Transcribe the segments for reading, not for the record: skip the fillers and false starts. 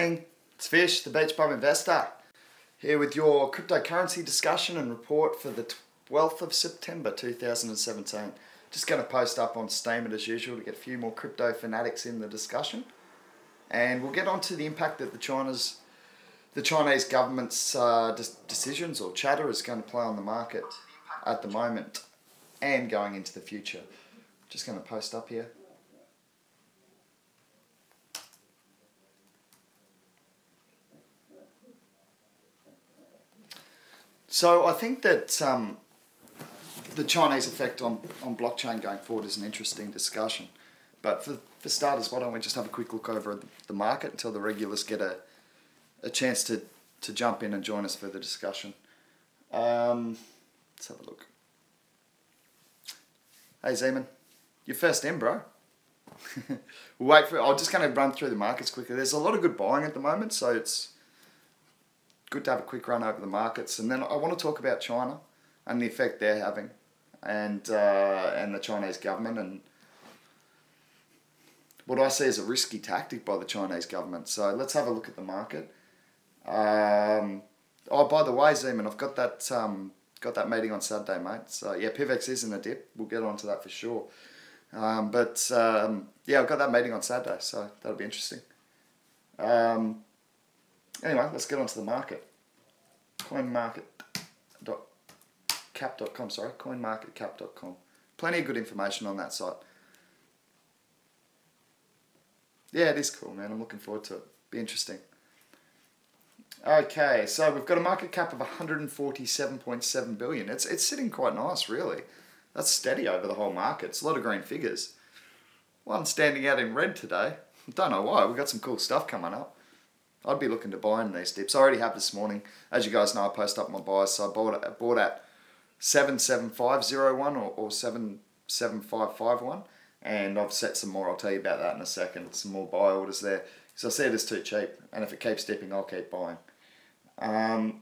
Morning, it's Fish, the Beach Bum Investor, here with your cryptocurrency discussion and report for the 12th of September 2017. Just going to post up on Steemit as usual to get a few more crypto fanatics in the discussion. And we'll get on to the impact that the Chinese government's decisions or chatter is going to play on the market at the moment and going into the future. Just going to post up here. So I think that the Chinese effect on blockchain going forward is an interesting discussion. But for starters, why don't we just have a quick look over the market until the regulars get a chance to jump in and join us for the discussion. Let's have a look. Hey Zeman, you're first in, bro. We'll wait for it. I'm just going to run through the markets quickly. There's a lot of good buying at the moment, so it's good to have a quick run over the markets. And then I want to talk about China and the effect they're having, and the Chinese government, and what I see as a risky tactic by the Chinese government. So let's have a look at the market. Oh, by the way, Zeman, I've got that meeting on Saturday, mate. So yeah, PIVX is in a dip. We'll get onto that for sure. Yeah, I've got that meeting on Saturday, so that'll be interesting. Anyway, let's get onto the market. coinmarketcap.com. Plenty of good information on that site. Yeah, it is cool, man. I'm looking forward to it. Be interesting. Okay, so we've got a market cap of 147.7 billion. It's sitting quite nice, really. That's steady over the whole market. It's a lot of green figures. One standing out in red today. Don't know why. We've got some cool stuff coming up. I'd be looking to buy in these dips. I already have this morning. As you guys know, I post up my buys. So I bought at 77501 or 77551. And I've set some more. I'll tell you about that in a second. Some more buy orders there. Because I see it as too cheap. And if it keeps dipping, I'll keep buying. Hey,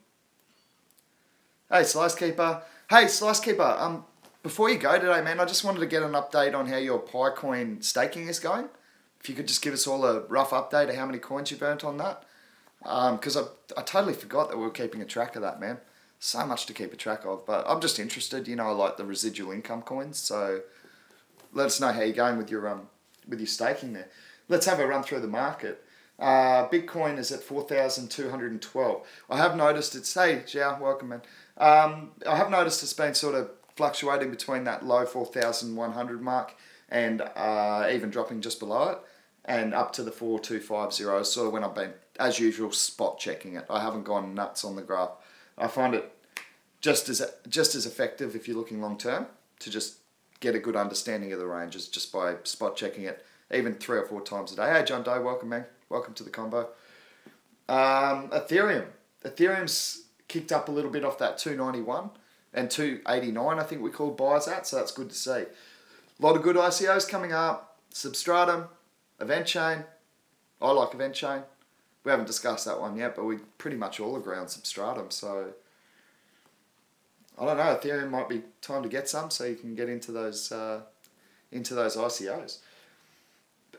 Slicekeeper. Hey, Slicekeeper. Before you go today, man, I just wanted to get an update on how your PiCoin staking is going. If you could just give us all a rough update of how many coins you've earned on that. Because I totally forgot that we were keeping a track of that, man. So much to keep a track of. But I'm just interested. You know, I like the residual income coins. So let us know how you're going with your staking there. Let's have a run through the market. Bitcoin is at 4,212. I have noticed it's... Hey, Zhao, welcome, man. I have noticed it's been sort of fluctuating between that low 4,100 mark and even dropping just below it and up to the 4,250. So when I've been, as usual, spot checking it. I haven't gone nuts on the graph. I find it just as effective if you're looking long term to just get a good understanding of the ranges just by spot checking it even 3 or 4 times a day. Hey, John Doe, welcome, man. Welcome to the combo. Ethereum's kicked up a little bit off that 291 and 289, I think we called buys at, so that's good to see. A lot of good ICOs coming up. Substratum, EventChain. I like EventChain. We haven't discussed that one yet, but we pretty much all agree on Substratum, so I don't know, Ethereum might be time to get some so you can get into those ICOs.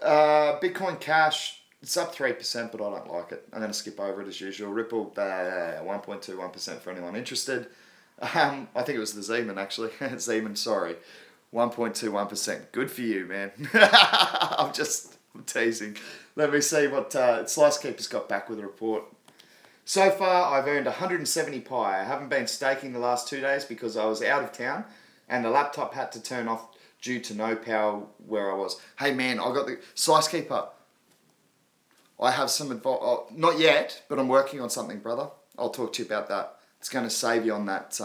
Bitcoin Cash, it's up 3%, but I don't like it. I'm going to skip over it as usual. Ripple, 1.21% for anyone interested. I think it was the Zeman, actually. Zeman, sorry. 1.21%. Good for you, man. I'm teasing. Let me see what Slicekeeper's got back with a report. So far, I've earned 170 Pi. I haven't been staking the last 2 days because I was out of town and the laptop had to turn off due to no power where I was. Hey, man, I got the... Slicekeeper, I have some advice. Oh, not yet, but I'm working on something, brother. I'll talk to you about that. It's going to save you on that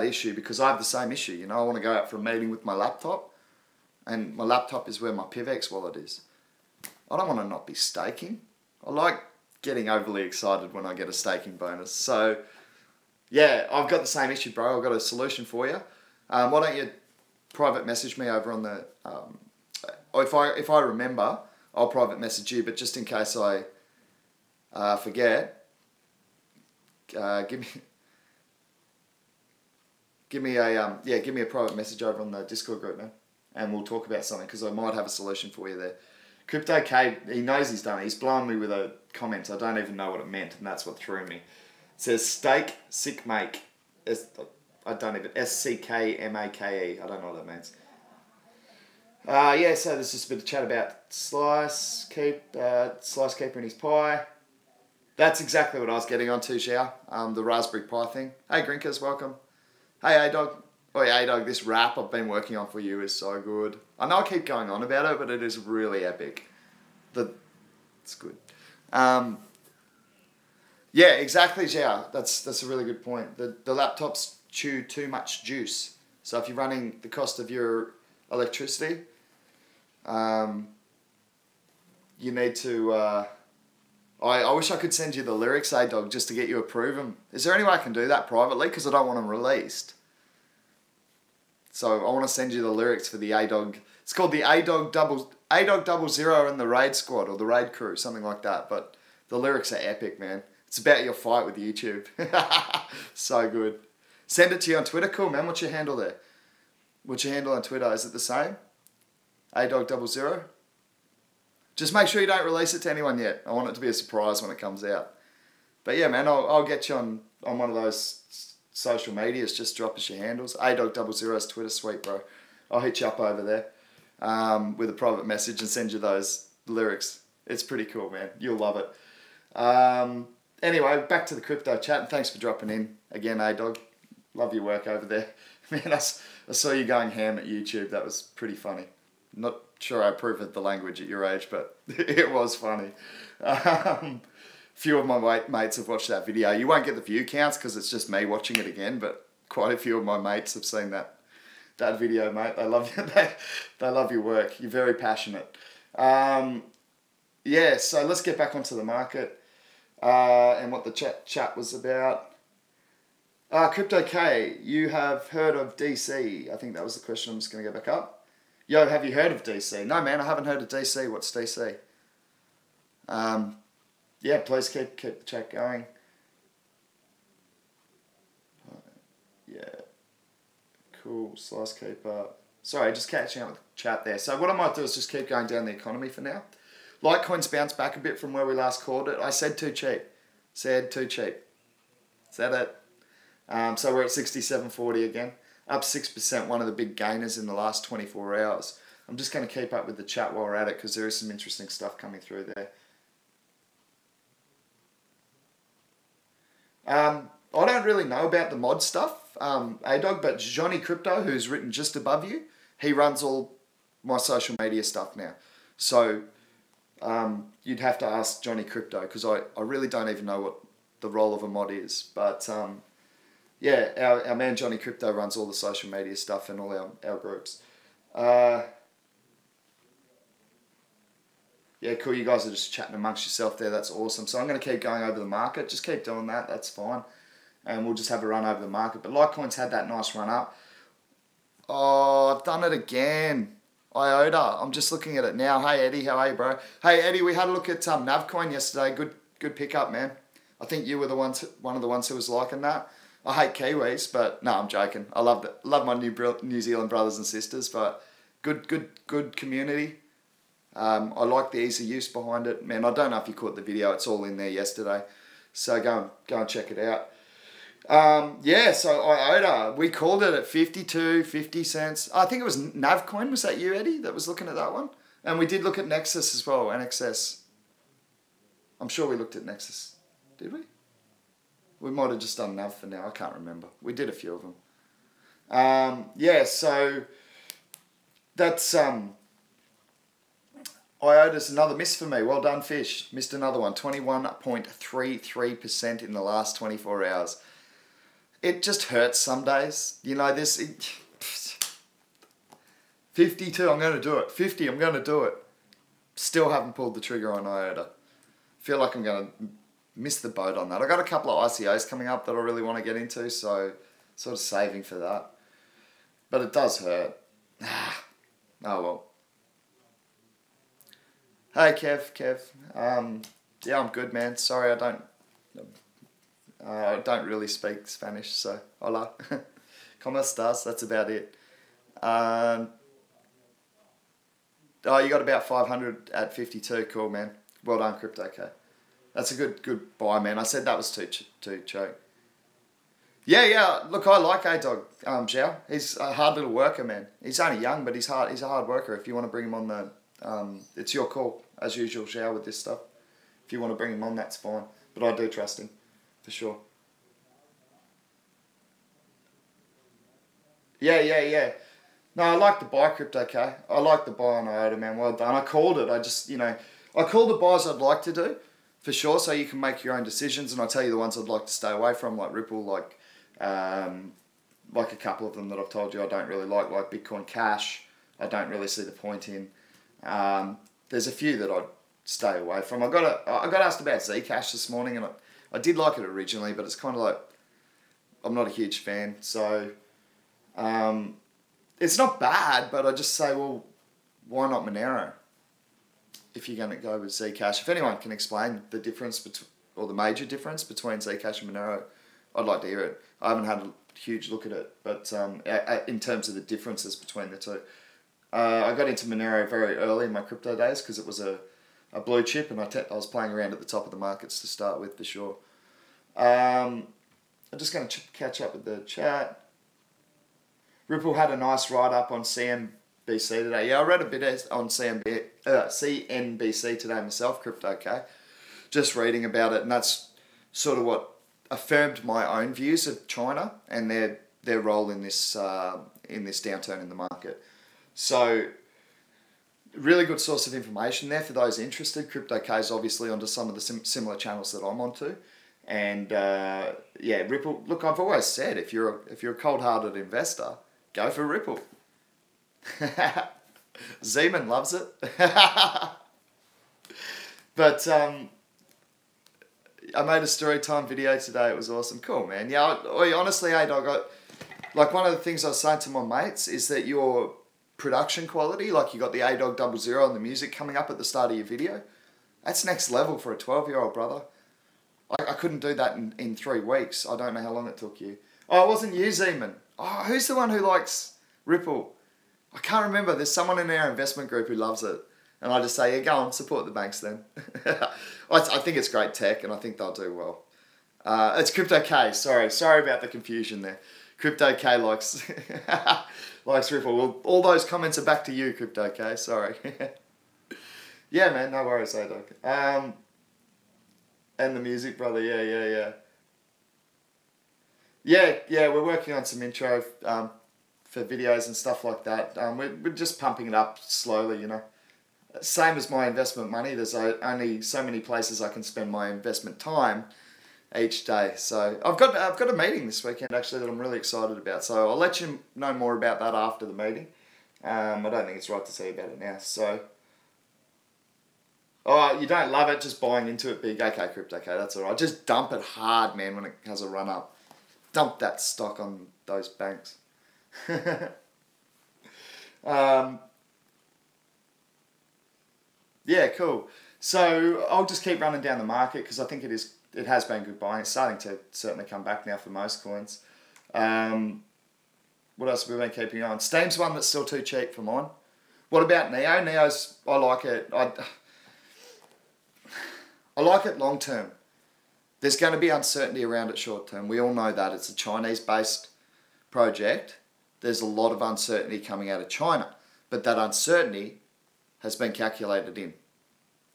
issue because I have the same issue. You know, I want to go out for a meeting with my laptop and my laptop is where my PIVX wallet is. I don't want to not be staking. I like getting overly excited when I get a staking bonus. So, yeah, I've got the same issue, bro. I've got a solution for you. Why don't you private message me over on the... if I remember, I'll private message you, but just in case I forget... give me a private message over on the Discord group, man, and we'll talk about something because I might have a solution for you there. Crypto K, he knows he's done it. He's blown me with a comment. I don't even know what it meant, and that's what threw me. It says steak, sick make. I don't even, SCKMAKE. I don't know what that means. Yeah, so there's just a bit of chat about Slice Keeper and his pie. That's exactly what I was getting onto, Xiao. The Raspberry Pi thing. Hey, Grinkers, welcome. Hey, A-Dog. Oh, yeah, A-Dog, this rap I've been working on for you is so good. I know I keep going on about it, but it is really epic. It's good. Yeah, exactly, Xiao. That's a really good point. The laptops chew too much juice. So if you're running the cost of your electricity, you need to... I wish I could send you the lyrics, A-Dog, just to get you approve them. Is there any way I can do that privately? Because I don't want them released. So I want to send you the lyrics for the A-Dog. It's called the A-Dog 00 and the Raid Squad, or the Raid Crew, something like that. But the lyrics are epic, man. It's about your fight with YouTube. So good. Send it to you on Twitter. Cool, man. What's your handle there? What's your handle on Twitter? Is it the same? A-Dog 00? Just make sure you don't release it to anyone yet. I want it to be a surprise when it comes out. But yeah, man, I'll get you on one of those social medias. Just drop us your handles. A-Dog 00 is Twitter. Sweet, bro. I'll hit you up over there with a private message and send you those lyrics. It's pretty cool, man. You'll love it. Anyway, back to the crypto chat, and thanks for dropping in again, A-Dog. Love your work over there. Man, I saw you going ham at YouTube. That was pretty funny. Not sure I approve of the language at your age, but it was funny. Few of my mates have watched that video. You won't get the view counts because it's just me watching it again, but quite a few of my mates have seen that video, mate. They love you. They love your work. You're very passionate. Yeah, so let's get back onto the market and what the chat was about. Crypto K, you have heard of DC? I think that was the question. I'm just going to go back up. Yo, have you heard of DC? No, man, I haven't heard of DC. What's DC? Yeah, please keep the chat going. Yeah, cool. Slice Keeper. Sorry, just catching up with the chat there. So what I might do is just keep going down the economy for now. Litecoin's bounced back a bit from where we last called it. I said too cheap. Said too cheap. Is that it? So we're at 67.40 again. Up 6%, one of the big gainers in the last 24 hours. I'm just going to keep up with the chat while we're at it because there is some interesting stuff coming through there. I don't really know about the mod stuff, A-Dog, but Johnny Crypto, who's written just above you, he runs all my social media stuff now. So you'd have to ask Johnny Crypto because I really don't even know what the role of a mod is. But yeah, our man Johnny Crypto runs all the social media stuff and all our groups. Yeah, cool. You guys are just chatting amongst yourself there. That's awesome. So I'm going to keep going over the market. Just keep doing that. That's fine. And we'll just have a run over the market. But Litecoin's had that nice run up. Oh, I've done it again. IOTA. I'm just looking at it now. Hey, Eddie. How are you, bro? Hey, Eddie, we had a look at Navcoin yesterday. Good pickup, man. I think you were one of the ones who was liking that. I hate Kiwis, but no, I'm joking. I love my New Zealand brothers and sisters, but good community. I like the easy use behind it. Man, I don't know if you caught the video. It's all in there yesterday. So go and check it out. Yeah, so IOTA, we called it at 50 cents. I think it was Navcoin. Was that you, Eddie, that was looking at that one? And we did look at Nexus as well, NXS. I'm sure we looked at Nexus. Did we? We might have just done Nav for now. I can't remember. We did a few of them. Yeah, so that's... IOTA's another miss for me. Well done, Fish. Missed another one. 21.33% in the last 24 hours. It just hurts some days. You know, 52, I'm going to do it. 50, I'm going to do it. Still haven't pulled the trigger on IOTA. Feel like I'm going to miss the boat on that. I got a couple of ICOs coming up that I really want to get into, so sort of saving for that. But it does hurt. Oh well. Hey Kev. Yeah, I'm good, man. Sorry, I don't really speak Spanish, so hola. ¿Cómo estás? That's about it. Oh, you got about 500 at 52. Cool, man. Well done, CryptoK. That's a good buy, man. I said that was too cheap. Yeah. Look, I like A-Dog, Zhao. He's a hard little worker, man. He's only young, but he's hard. He's a hard worker. If you want to bring him on it's your call, as usual, Zhao, with this stuff. If you want to bring him on, that's fine. But I do trust him, for sure. Yeah. No, I like the buy, CryptoK. I like the buy on IOTA, man. Well done. I called it. I called the buys I'd like to do, for sure, so you can make your own decisions. And I tell you the ones I'd like to stay away from, like Ripple, like a couple of them that I've told you I don't really like Bitcoin Cash. I don't really see the point in. There's a few that I'd stay away from. I got asked about Zcash this morning, and I did like it originally, but it's kind of like, I'm not a huge fan, so it's not bad, but I just say, well, why not Monero if you're going to go with Zcash? If anyone can explain the difference or the major difference between Zcash and Monero, I'd like to hear it. I haven't had a huge look at it, but in terms of the differences between the two. I got into Monero very early in my crypto days because it was a blue chip, and I was playing around at the top of the markets to start with, for sure. I'm just going to catch up with the chat. Ripple had a nice write-up on CNBC today. Yeah, I read a bit on CNBC today myself, CryptoK. Just reading about it, and that's sort of what affirmed my own views of China and their role in this downturn in the market. So, really good source of information there for those interested. CryptoK is obviously onto some of the similar channels that I'm onto. And yeah, Ripple. Look, I've always said if you're a cold-hearted investor, go for Ripple. Zeman loves it. But I made a story time video today. It was awesome. Cool, man. Yeah, honestly, A-Dog, like one of the things I was saying to my mates is that your production quality, like you got the A-Dog 00 and the music coming up at the start of your video, that's next level for a 12-year-old, brother. I couldn't do that in 3 weeks. I don't know how long it took you. Oh, it wasn't you, Zeman. Oh, who's the one who likes Ripple? I can't remember. There's someone in our investment group who loves it. And I just say, yeah, go on, support the banks then. I think it's great tech, and I think they'll do well. It's CryptoK. Sorry about the confusion there. CryptoK likes Ripple. Well, all those comments are back to you, CryptoK. Sorry. Yeah, man, no worries, A-Dog. And the music, brother. Yeah. Yeah, we're working on some intro for videos and stuff like that. We're just pumping it up slowly, you know. Same as my investment money. There's only so many places I can spend my investment time each day. So I've got a meeting this weekend actually that I'm really excited about. So I'll let you know more about that after the meeting. I don't think it's right to tell you about it now. So, oh, you don't love it, just buying into it big. Okay, CryptoK, that's all right. Just dump it hard, man, when it has a run up. Dump that stock on those banks. Yeah, cool. So I'll just keep running down the market because I think it has been good buying. It's starting to certainly come back now for most coins. What else have we been keeping on? Steam's one that's still too cheap for mine. What about Neo? Neo's, I like it. I like it long term. There's going to be uncertainty around it short term. We all know that. It's a Chinese-based project. There's a lot of uncertainty coming out of China. But that uncertainty has been calculated in.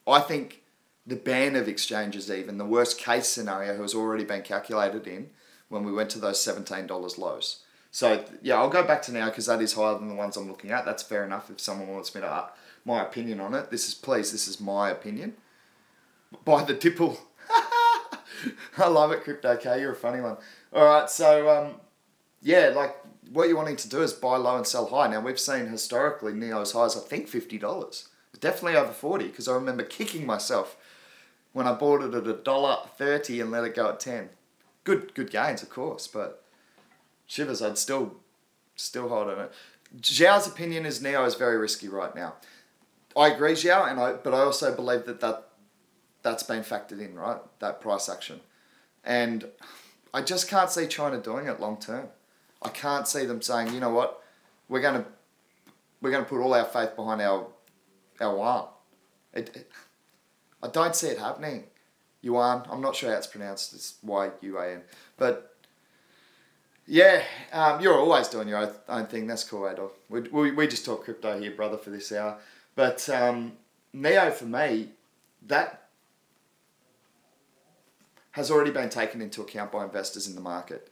I think the ban of exchanges, even the worst case scenario, has already been calculated in when we went to those $17 lows. So yeah, I'll go back to now because that is higher than the ones I'm looking at. That's fair enough if someone wants me to my opinion on it. This is my opinion. Buy the Dipple. I love it, CryptoK. You're a funny one. All right, so yeah, like what you're wanting to do is buy low and sell high. Now we've seen historically Neo's highs, I think $50. Definitely over 40 because I remember kicking myself when I bought it at $1.30 and let it go at 10. Good gains, of course, but shivers, I'd still hold on it. Zhao's opinion is Neo is very risky right now. I agree, Zhao, but I also believe that's been factored in, right? That price action. And I just can't see China doing it long term. I can't see them saying, you know what, we're going to put all our faith behind our our yuan. I don't see it happening. Yuan, I'm not sure how it's pronounced. It's Y-U-A-N. But yeah, you're always doing your own thing. That's cool, Adolf. We just talk crypto here, brother, for this hour. But NEO, for me, that has already been taken into account by investors in the market.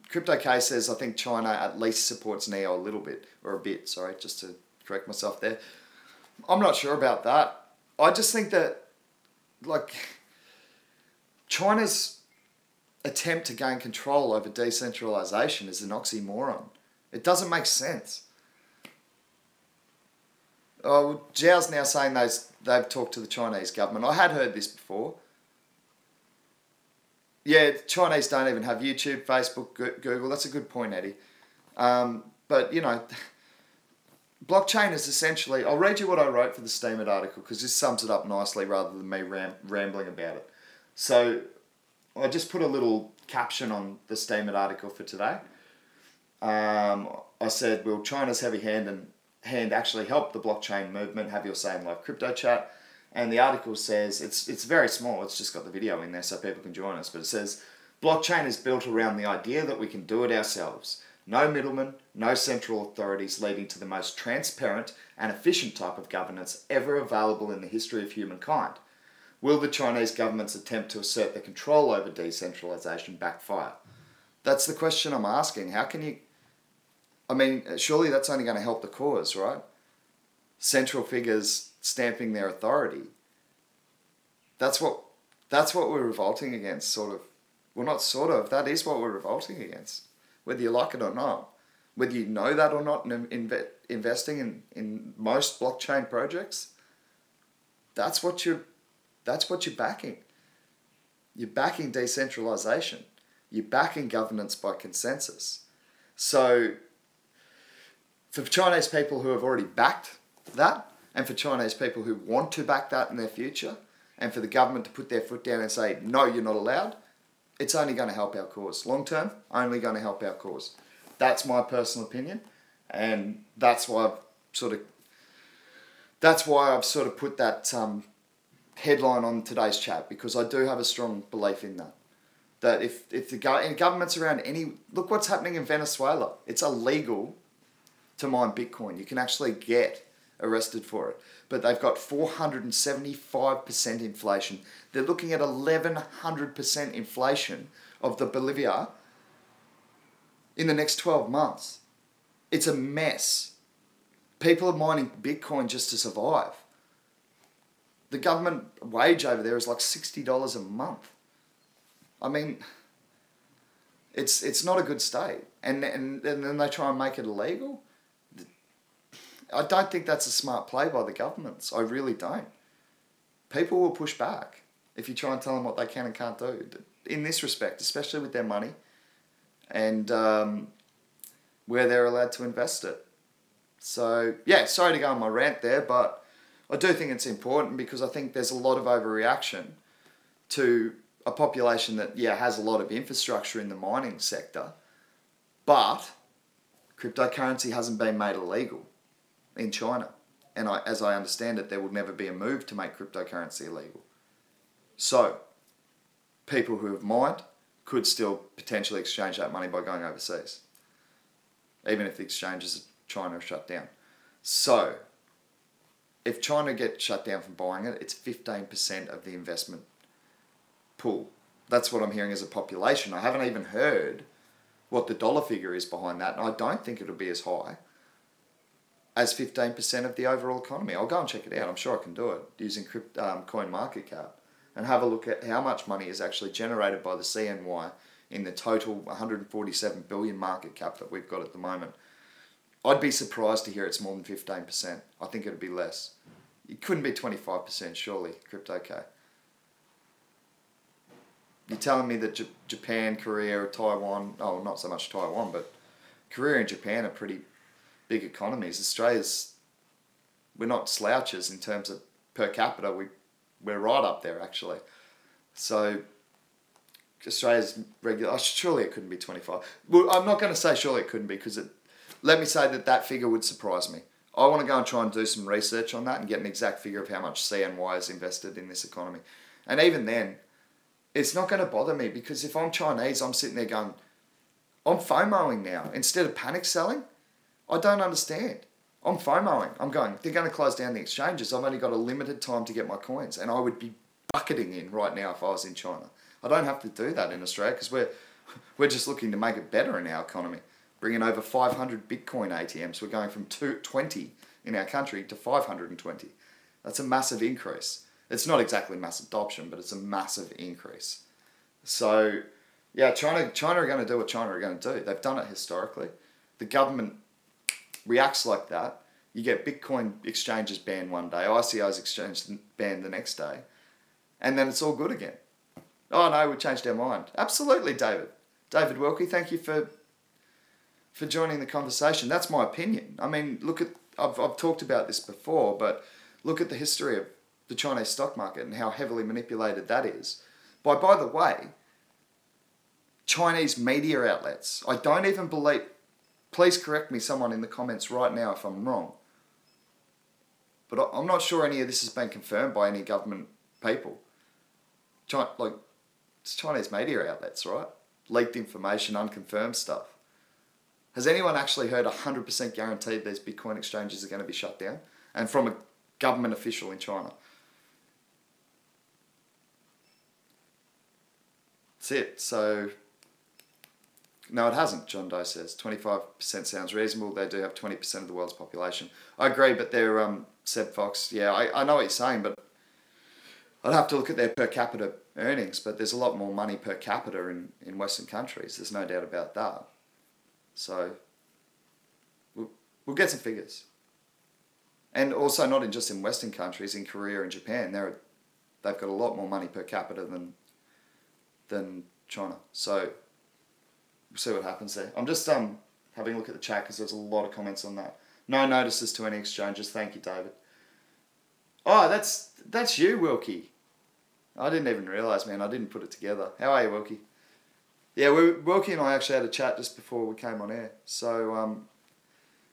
Crypto K says, I think China at least supports NEO a little bit, or a bit, sorry, just to correct myself there. I'm not sure about that. I just think that, like, China's attempt to gain control over decentralization is an oxymoron. It doesn't make sense. Oh, Zhao's now saying they've talked to the Chinese government. I had heard this before. Yeah, Chinese don't even have YouTube, Facebook, Google. That's a good point, Eddie. But, you know, blockchain is essentially... I'll read you what I wrote for the Steemit article because this sums it up nicely rather than me rambling about it. So I just put a little caption on the Steemit article for today. I said, will China's heavy hand actually help the blockchain movement? Have your say in live crypto chat. And the article says, it's very small, it's just got the video in there so people can join us, but it says, blockchain is built around the idea that we can do it ourselves. No middlemen, no central authorities, leading to the most transparent and efficient type of governance ever available in the history of humankind. Will the Chinese government's attempt to assert their control over decentralization backfire? That's the question I'm asking. How can you... I mean, surely that's only going to help the cause, right? Central figures stamping their authority. That's what we're revolting against, sort of. Well, not sort of. That is what we're revolting against, whether you like it or not. Whether you know that or not, investing in most blockchain projects, that's what you're backing. You're backing decentralization. You're backing governance by consensus. So, for Chinese people who have already backed that, and for Chinese people who want to back that in their future, and for the government to put their foot down and say, no, you're not allowed, it's only going to help our cause. Long term, only going to help our cause. That's my personal opinion, and that's why I've sort of put that headline on today's chat, because I do have a strong belief in that. That if the governments around any... Look what's happening in Venezuela. It's illegal to mine Bitcoin. You can actually get arrested for it. But they've got 475% inflation. They're looking at 1,100% inflation of the Bolivia in the next 12 months. It's a mess. People are mining Bitcoin just to survive. The government wage over there is like $60 a month. I mean, it's not a good state. And then they try and make it illegal. I don't think that's a smart play by the governments. I really don't. People will push back if you try and tell them what they can and can't do. In this respect, especially with their money and where they're allowed to invest it. So, yeah, sorry to go on my rant there, but I do think it's important because I think there's a lot of overreaction to a population that, yeah, has a lot of infrastructure in the mining sector, but cryptocurrency hasn't been made illegal in China. And as I understand it, there will never be a move to make cryptocurrency illegal. So, people who have mined could still potentially exchange that money by going overseas, even if the exchanges in China are shut down. So, if China gets shut down from buying it, it's 15% of the investment pool. That's what I'm hearing as a population. I haven't even heard what the dollar figure is behind that, and I don't think it'll be as high as 15% of the overall economy. I'll go and check it out. I'm sure I can do it using CoinMarketCap and have a look at how much money is actually generated by the CNY in the total 147 billion market cap that we've got at the moment. I'd be surprised to hear it's more than 15%. I think it'd be less. It couldn't be 25%, surely, Crypto K. You're telling me that Japan, Korea, Taiwan, oh, not so much Taiwan, but Korea and Japan are pretty big economies. Australia's, we're not slouches in terms of per capita. We're right up there, actually. So Australia's regular. Oh, surely it couldn't be 25. Well, I'm not going to say surely it couldn't be, because let me say that figure would surprise me. I want to go and try and do some research on that and get an exact figure of how much CNY is invested in this economy. And even then, it's not going to bother me, because if I'm Chinese, I'm sitting there going, I'm FOMOing now. Instead of panic selling, I don't understand. I'm FOMOing. I'm going, they're going to close down the exchanges. I've only got a limited time to get my coins. And I would be bucketing in right now if I was in China. I don't have to do that in Australia, because we're just looking to make it better in our economy. Bringing over 500 Bitcoin ATMs. We're going from 20 in our country to 520. That's a massive increase. It's not exactly mass adoption, but it's a massive increase. So, yeah, China are going to do what China are going to do. They've done it historically. The government reacts like that. You get Bitcoin exchanges banned one day, ICOs exchange banned the next day, and then it's all good again. Oh no, we changed our mind. Absolutely, David. David Wilkie, thank you for joining the conversation. That's my opinion. I mean, I've talked about this before, but look at the history of the Chinese stock market and how heavily manipulated that is. By the way, Chinese media outlets. I don't even believe, please correct me someone in the comments right now if I'm wrong, but I'm not sure any of this has been confirmed by any government people. It's Chinese media outlets, right? Leaked information, unconfirmed stuff. Has anyone actually heard 100% guaranteed these Bitcoin exchanges are going to be shut down? And from a government official in China. That's it. So, no, it hasn't, John Doe says. 25% sounds reasonable. They do have 20% of the world's population. I agree, but they're, Seb Fox, yeah, I know what you're saying, but I'd have to look at their per capita earnings, but there's a lot more money per capita in Western countries. There's no doubt about that. So, we'll get some figures. And also not just in Western countries, in Korea and Japan, they've got a lot more money per capita than China. So, we'll see what happens there. I'm just having a look at the chat because there's a lot of comments on that. No notices to any exchanges. Thank you, David. Oh, that's you, Wilkie. I didn't even realise, man. I didn't put it together. How are you, Wilkie? Yeah, Wilkie and I actually had a chat just before we came on air. So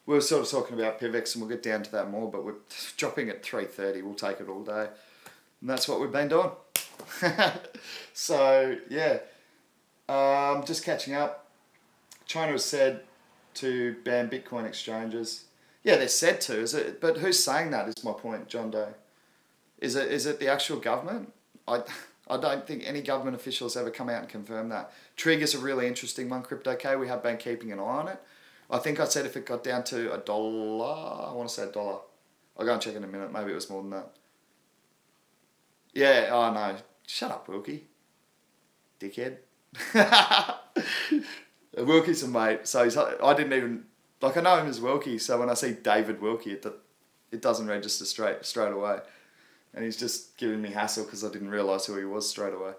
we were sort of talking about PIVX, and we'll get down to that more, but we're dropping at 3:30. We'll take it all day. And that's what we've been doing. So, yeah. Just catching up. China has said to ban Bitcoin exchanges. Yeah, they're said to, is it? But who's saying that is my point, John Doe. Is it the actual government? I don't think any government officials ever come out and confirm that. Trig is a really interesting one, CryptoK. We have been keeping an eye on it. I think I said if it got down to $1, I want to say $1. I'll go and check in a minute. Maybe it was more than that. Yeah, oh no. Shut up, Wilkie. Dickhead. Wilkie's a mate, so I didn't even, I know him as Wilkie, so when I see David Wilkie, it doesn't register straight away. And he's just giving me hassle because I didn't realise who he was straight away.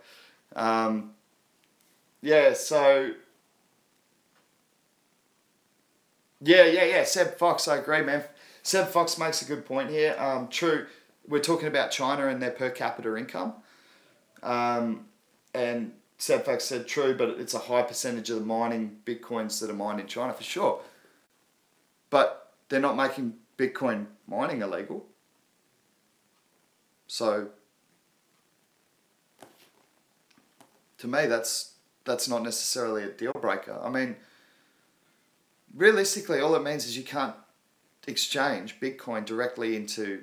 Yeah, so... Yeah, Seb Fox, I agree, man. Seb Fox makes a good point here. True, we're talking about China and their per capita income. And Seb Fox said true, but it's a high percentage of the mining Bitcoins that are mined in China, for sure. But they're not making Bitcoin mining illegal. So, to me, that's not necessarily a deal breaker. I mean, realistically, all it means is you can't exchange Bitcoin directly into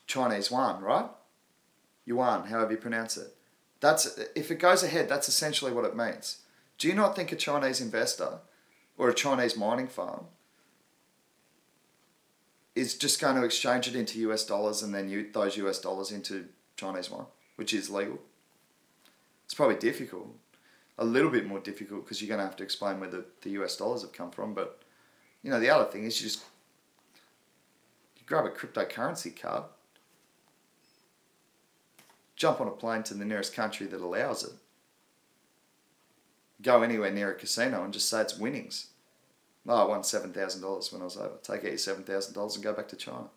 Chinese yuan, right? Yuan, however you pronounce it. If it goes ahead, that's essentially what it means. Do you not think a Chinese investor or a Chinese mining farm is just going to exchange it into US dollars and then those US dollars into Chinese yuan, which is legal? It's probably difficult. A little bit more difficult because you're going to have to explain where the US dollars have come from. But, you know, the other thing is you grab a cryptocurrency card, jump on a plane to the nearest country that allows it, go anywhere near a casino and just say it's winnings. Oh, I won $7,000 when I was over. Take out your $7,000 and go back to China.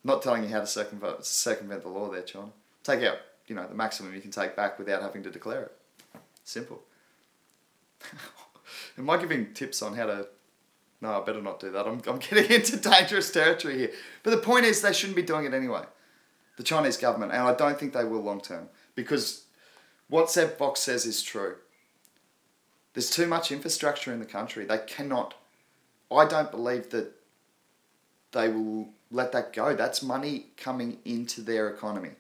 Not telling you how to circumvent the law there, China. Take out, the maximum you can take back without having to declare it. Simple. Am I giving tips on how to... No, I better not do that. I'm getting into dangerous territory here. But the point is they shouldn't be doing it anyway. The Chinese government. And I don't think they will long term. Because what Seb Fox says is true. There's too much infrastructure in the country. They cannot... I don't believe that they will let that go. That's money coming into their economy.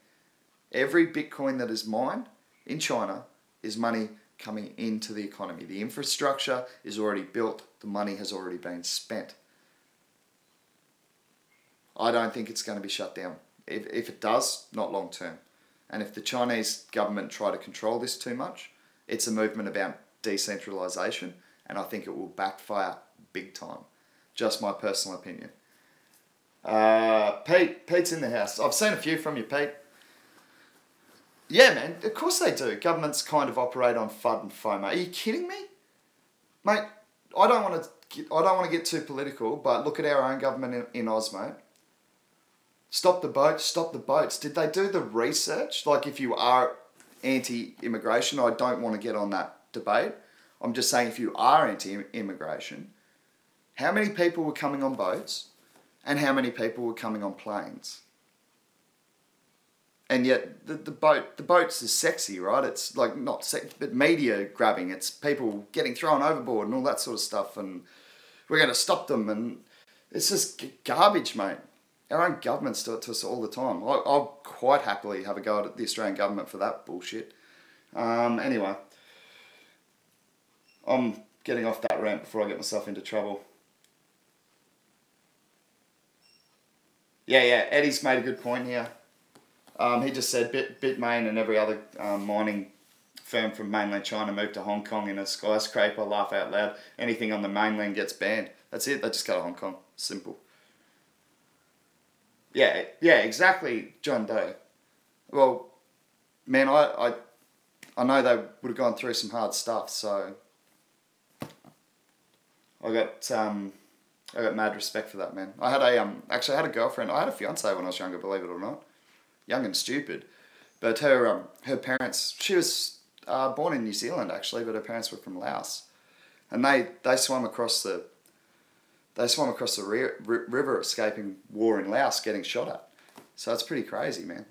Every Bitcoin that is mined in China is money coming into the economy. The infrastructure is already built. The money has already been spent. I don't think it's going to be shut down. If it does, not long term. And if the Chinese government try to control this too much, it's a movement about decentralization, and I think it will backfire big time. Just my personal opinion. Pete's in the house. I've seen a few from you, Pete. Yeah, man, of course they do. Governments kind of operate on FUD and FOMO. Are you kidding me? Mate, I don't want to get too political, but look at our own government in Oz, mate. Stop the boats, stop the boats. Did they do the research? Like, if you are anti-immigration, I don't want to get on that debate. I'm just saying, if you are anti-immigration, how many people were coming on boats and how many people were coming on planes? And yet the boats is sexy, right? It's like not sexy, but media grabbing. It's people getting thrown overboard and all that sort of stuff. And we're going to stop them. And it's just garbage, mate. Our own governments do it to us all the time. I'll quite happily have a go at the Australian government for that bullshit. Anyway, I'm getting off that rant before I get myself into trouble. Yeah, Eddie's made a good point here. He just said Bitmain and every other mining firm from mainland China moved to Hong Kong in a skyscraper. Laugh out loud. Anything on the mainland gets banned. That's it. They just go to Hong Kong. Simple. Yeah, exactly, John Doe. Well, man, I know they would have gone through some hard stuff, so I got mad respect for that, man. I had a girlfriend. I had a fiance when I was younger, believe it or not. Young and stupid, but her parents. She was born in New Zealand actually, but her parents were from Laos, and they swam across the river, escaping war in Laos, getting shot at. So it's pretty crazy, man.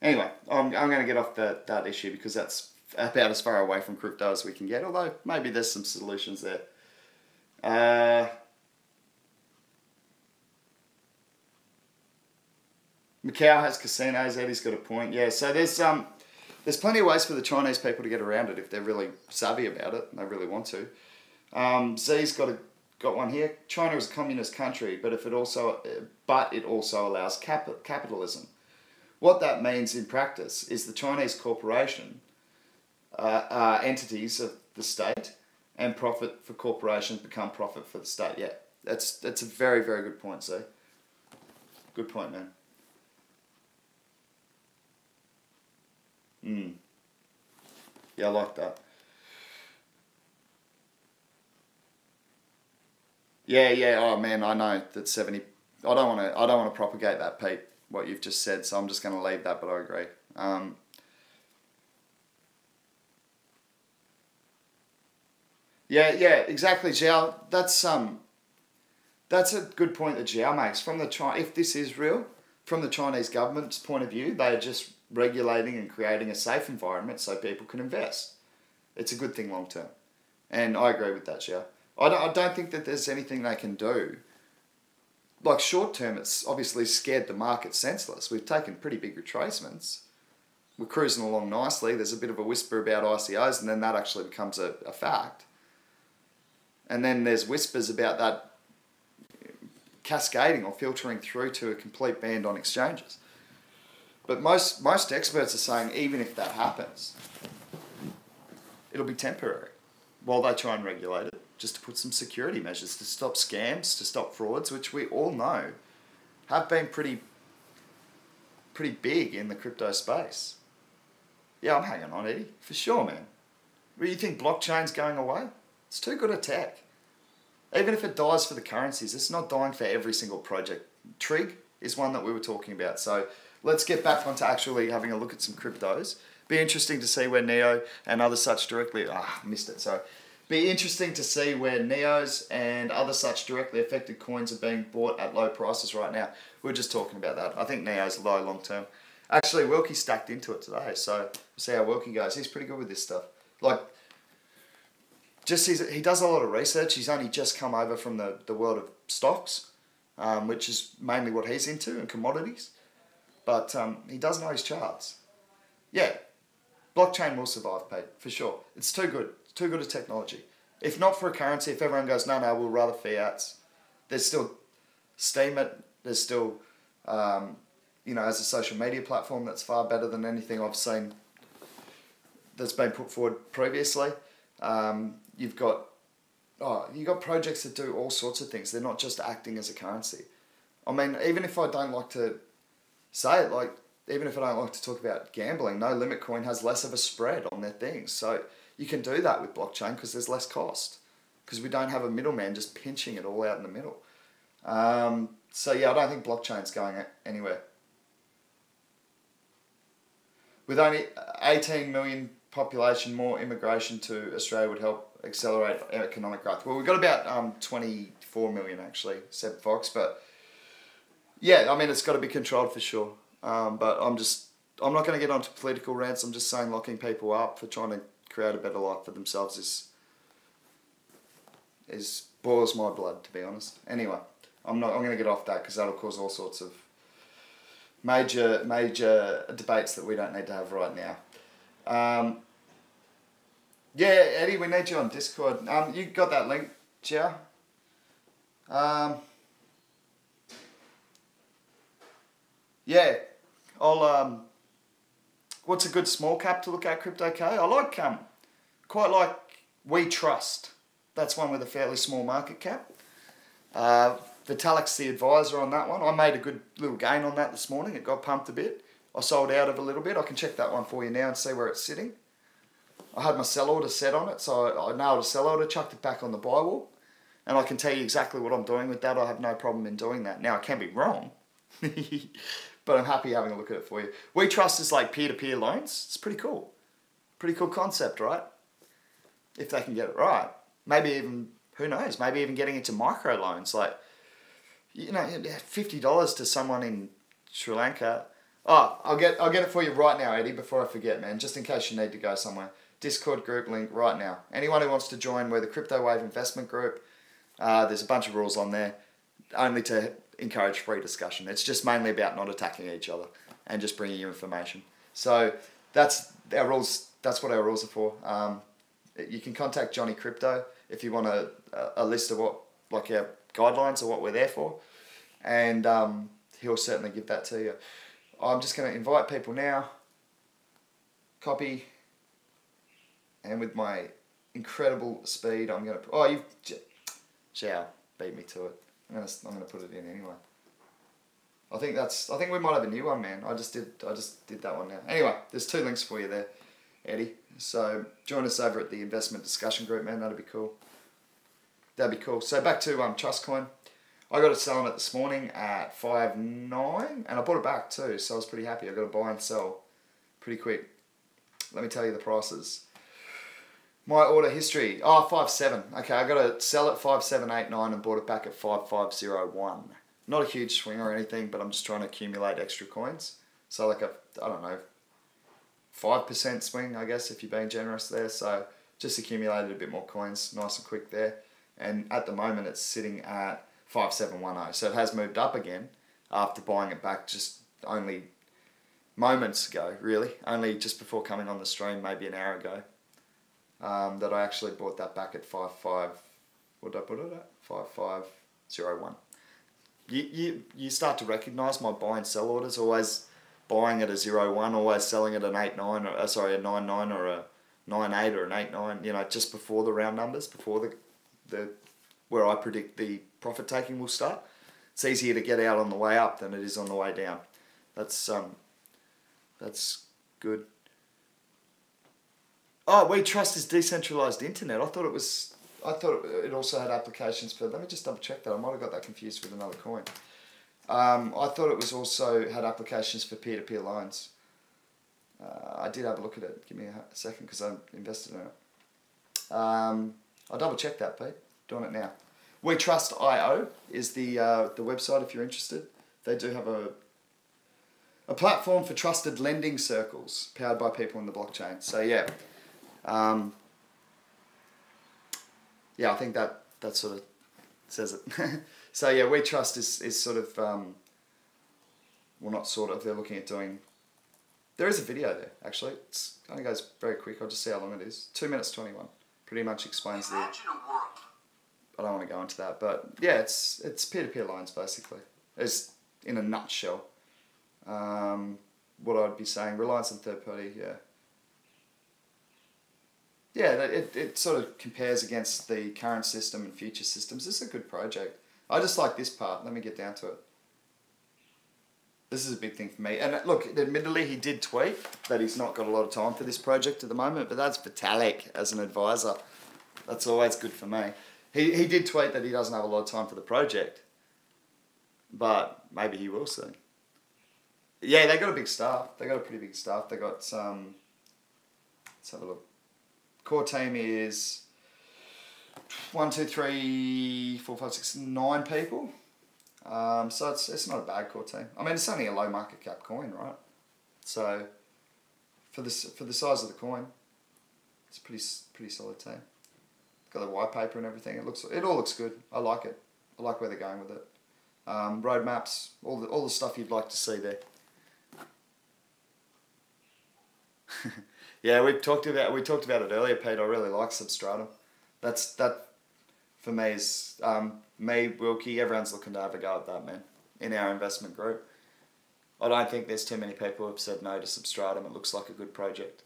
Anyway, I'm going to get off that issue because that's about as far away from crypto as we can get. Although maybe there's some solutions there. Macau has casinos. Eddie's got a point. Yeah, so there's plenty of ways for the Chinese people to get around it if they're really savvy about it and they really want to. Z's got one here. China is a communist country, but it also allows capitalism. What that means in practice is the Chinese corporation are entities of the state, and profit for corporations become profit for the state. Yeah, that's a very, very good point, Z. Good point, man. Yeah, I like that. Yeah. Oh man, I know that 70. I don't want to propagate that, Pete. What you've just said, so I'm just going to leave that. But I agree. Yeah, exactly, Zhao. That's a good point that Zhao makes. If this is real, from the Chinese government's point of view, they are just regulating and creating a safe environment so people can invest. It's a good thing long term, and I agree with that, Zhao. I don't think that there's anything they can do. Like short term, it's obviously scared the market senseless. We've taken pretty big retracements. We're cruising along nicely. There's a bit of a whisper about ICOs, and then that actually becomes a fact. And then there's whispers about that cascading or filtering through to a complete ban on exchanges. But most experts are saying even if that happens, it'll be temporary while they try and regulate it, just to put some security measures to stop scams, to stop frauds, which we all know have been pretty big in the crypto space. Yeah, I'm hanging on, Eddie, for sure, man. Well, you think blockchain's going away? It's too good a tech. Even if it dies for the currencies, it's not dying for every single project. Trig is one that we were talking about. So let's get back onto actually having a look at some cryptos. Be interesting to see where Neo and other such directly... missed it, sorry. Be interesting to see where Neos and other such directly affected coins are being bought at low prices right now. We were just talking about that. I think Neo's low long term. Actually, Wilkie stacked into it today, so we'll see how Wilkie goes. He's pretty good with this stuff. Like, he does a lot of research. He's only just come over from the world of stocks, which is mainly what he's into, and commodities. But he does know his charts. Yeah, blockchain will survive, Pete, for sure. It's too good. It's too good a technology. If not for a currency, if everyone goes, no, we'll rather fiats, there's still Steemit, there's still, as a social media platform, that's far better than anything I've seen that's been put forward previously. You've got projects that do all sorts of things. They're not just acting as a currency. I mean, even if I don't like to say it, like, even if I don't like to talk about gambling, No Limit Coin has less of a spread on their things. So you can do that with blockchain because there's less cost. Because we don't have a middleman just pinching it all out in the middle. So yeah, I don't think blockchain's going anywhere. With only 18 million population, more immigration to Australia would help accelerate economic growth. Well, we've got about 24 million actually, Seb Fox, but yeah, I mean, it's got to be controlled for sure. But I'm not going to get onto political rants. I'm just saying locking people up for trying to create a better life for themselves is boils my blood, to be honest. Anyway, I'm going to get off that because that'll cause all sorts of major debates that we don't need to have right now. Yeah, Eddie, we need you on Discord. You got that link, Chia? Yeah, I'll what's a good small cap to look at, Crypto K? I like quite like We Trust. That's one with a fairly small market cap. Vitalik's the advisor on that one. I made a good little gain on that this morning. It got pumped a bit. I sold out of a little bit. I can check that one for you now and see where it's sitting. I had my sell order set on it, so I nailed a sell order, chucked it back on the buy wall, and I can tell you exactly what I'm doing with that. I have no problem in doing that. Now, I can be wrong, but I'm happy having a look at it for you. We Trust is like peer-to-peer loans. It's pretty cool. Pretty cool concept, right? If they can get it right. Maybe even, who knows, maybe even getting into micro loans, like, $50 to someone in Sri Lanka. Oh, I'll get it for you right now, Eddie, before I forget, man, just in case you need to go somewhere. Discord group link right now. Anyone who wants to join, we're the Crypto Wave Investment Group. There's a bunch of rules on there, only to encourage free discussion. It's just mainly about not attacking each other and just bringing you information. So that's our rules. That's what our rules are for. You can contact Johnny Crypto if you want a list of what, like, our guidelines of what we're there for, and he'll certainly give that to you. I'm just going to invite people now, copy, and with my incredible speed, I'm going to... Zhao beat me to it. I'm going to put it in anyway. I think we might have a new one, man. I just did that one now. Anyway, there's 2 links for you there, Eddie. So join us over at the investment discussion group, man. That'd be cool. That'd be cool. So back to Trustcoin. I got it selling it this morning at 5.9, and I bought it back too, so I was pretty happy. I got to buy and sell pretty quick. Let me tell you the prices. My order history, 5.7. Okay, I got to sell at 5.789 and bought it back at 5.501. Not a huge swing or anything, but I'm just trying to accumulate extra coins. So like I don't know, 5% swing, I guess, if you're being generous there. So just accumulated a bit more coins, nice and quick there. And at the moment it's sitting at 5.710. So it has moved up again after buying it back just only moments ago, really. Only just before coming on the stream, maybe an hour ago. That I actually bought that back at 5.5. What did I put it at? 5.501. You start to recognise my buy and sell orders. Always buying at a 0.1, always selling at an 8.9 or a 9.9 or a 9.8 or an 8.9. You know, just before the round numbers, before the where I predict the profit taking will start. It's easier to get out on the way up than it is on the way down. That's good. Oh, We Trust is decentralized internet. I thought it also had applications for. Let me just double check that. I might have got that confused with another coin. I thought it was also had applications for peer-to-peer loans. I did have a look at it. Give me a second because I invested in it. I'll double check that, Pete. Doing it now. WeTrust.io is the website if you're interested. They do have a platform for trusted lending circles powered by people in the blockchain. So yeah, yeah, I think that sort of says it. So yeah, WeTrust is sort of, well, not sort of, they're looking at doing, there is a video there actually. It only goes very quick. I'll just see how long it is. 2 minutes 21. Pretty much explains I don't want to go into that, but yeah, it's peer-to-peer loans basically. It's in a nutshell. What I'd be saying, reliance on third party, yeah. Yeah, it sort of compares against the current system and future systems. This is a good project. I just like this part. Let me get down to it. This is a big thing for me. And look, admittedly, he did tweet that he's not got a lot of time for this project at the moment, but that's Vitalik as an advisor. That's always good for me. He did tweet that he doesn't have a lot of time for the project, but maybe he will soon. Yeah, they got a big staff. They got a pretty big staff. They got some. Let's have a look. Core team is 1, 2, 3, 4, 5, 6, 9 people. So it's not a bad core team. I mean, it's only a low market cap coin, right? So for the size of the coin, it's a pretty solid team. Got the white paper and everything. It all looks good. I like it. I like where they're going with it. Roadmaps, all the stuff you'd like to see there. Yeah, we talked about it earlier, Pete. I really like Substratum. That for me is me, Wilkie. Everyone's looking to have a go at that, man. In our investment group, I don't think there's too many people who have said no to Substratum. It looks like a good project.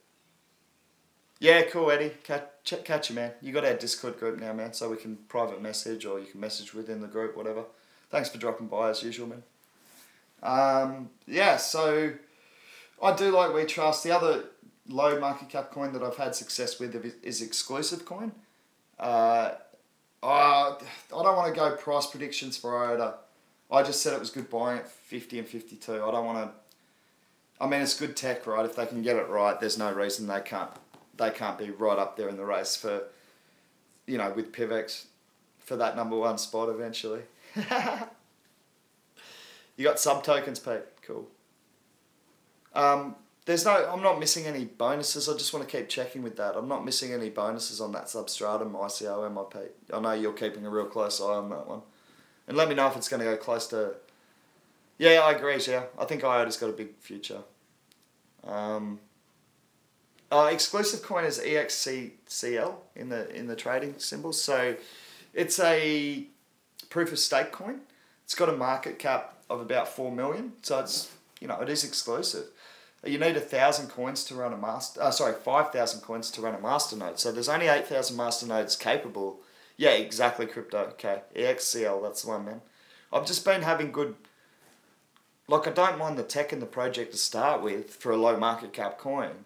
Yeah, cool, Eddie. Catch you, man. You got our Discord group now, man, so we can private message or you can message within the group, whatever. Thanks for dropping by as usual, man. Yeah, so I do like WeTrust. The other low market cap coin that I've had success with is Exclusive Coin. I don't want to go price predictions for IOTA. I just said it was good buying at 50 and 52. I don't want to. I mean, it's good tech, right? If they can get it right, there's no reason they can't be right up there in the race for, you know, with PivX for that #1 spot eventually. You got sub tokens, Pete. Cool. I'm not missing any bonuses. I just want to keep checking with that. I'm not missing any bonuses on that Substratum ICO, am I, Pete? I know you're keeping a real close eye on that one. And let me know if it's going to go close to... Yeah, I agree, yeah. I think IOTA's got a big future. Exclusive Coin is EXCL in the trading symbols. So it's a proof of stake coin. It's got a market cap of about 4 million. So it's, you know, it is exclusive. You need 1,000 coins to run a 5,000 coins to run a masternode. So there's only 8,000 masternodes capable. Yeah, exactly, crypto. Okay, EXCL, that's the one, man. I've just been having good... Like, I don't mind the tech in the project to start with for a low market cap coin,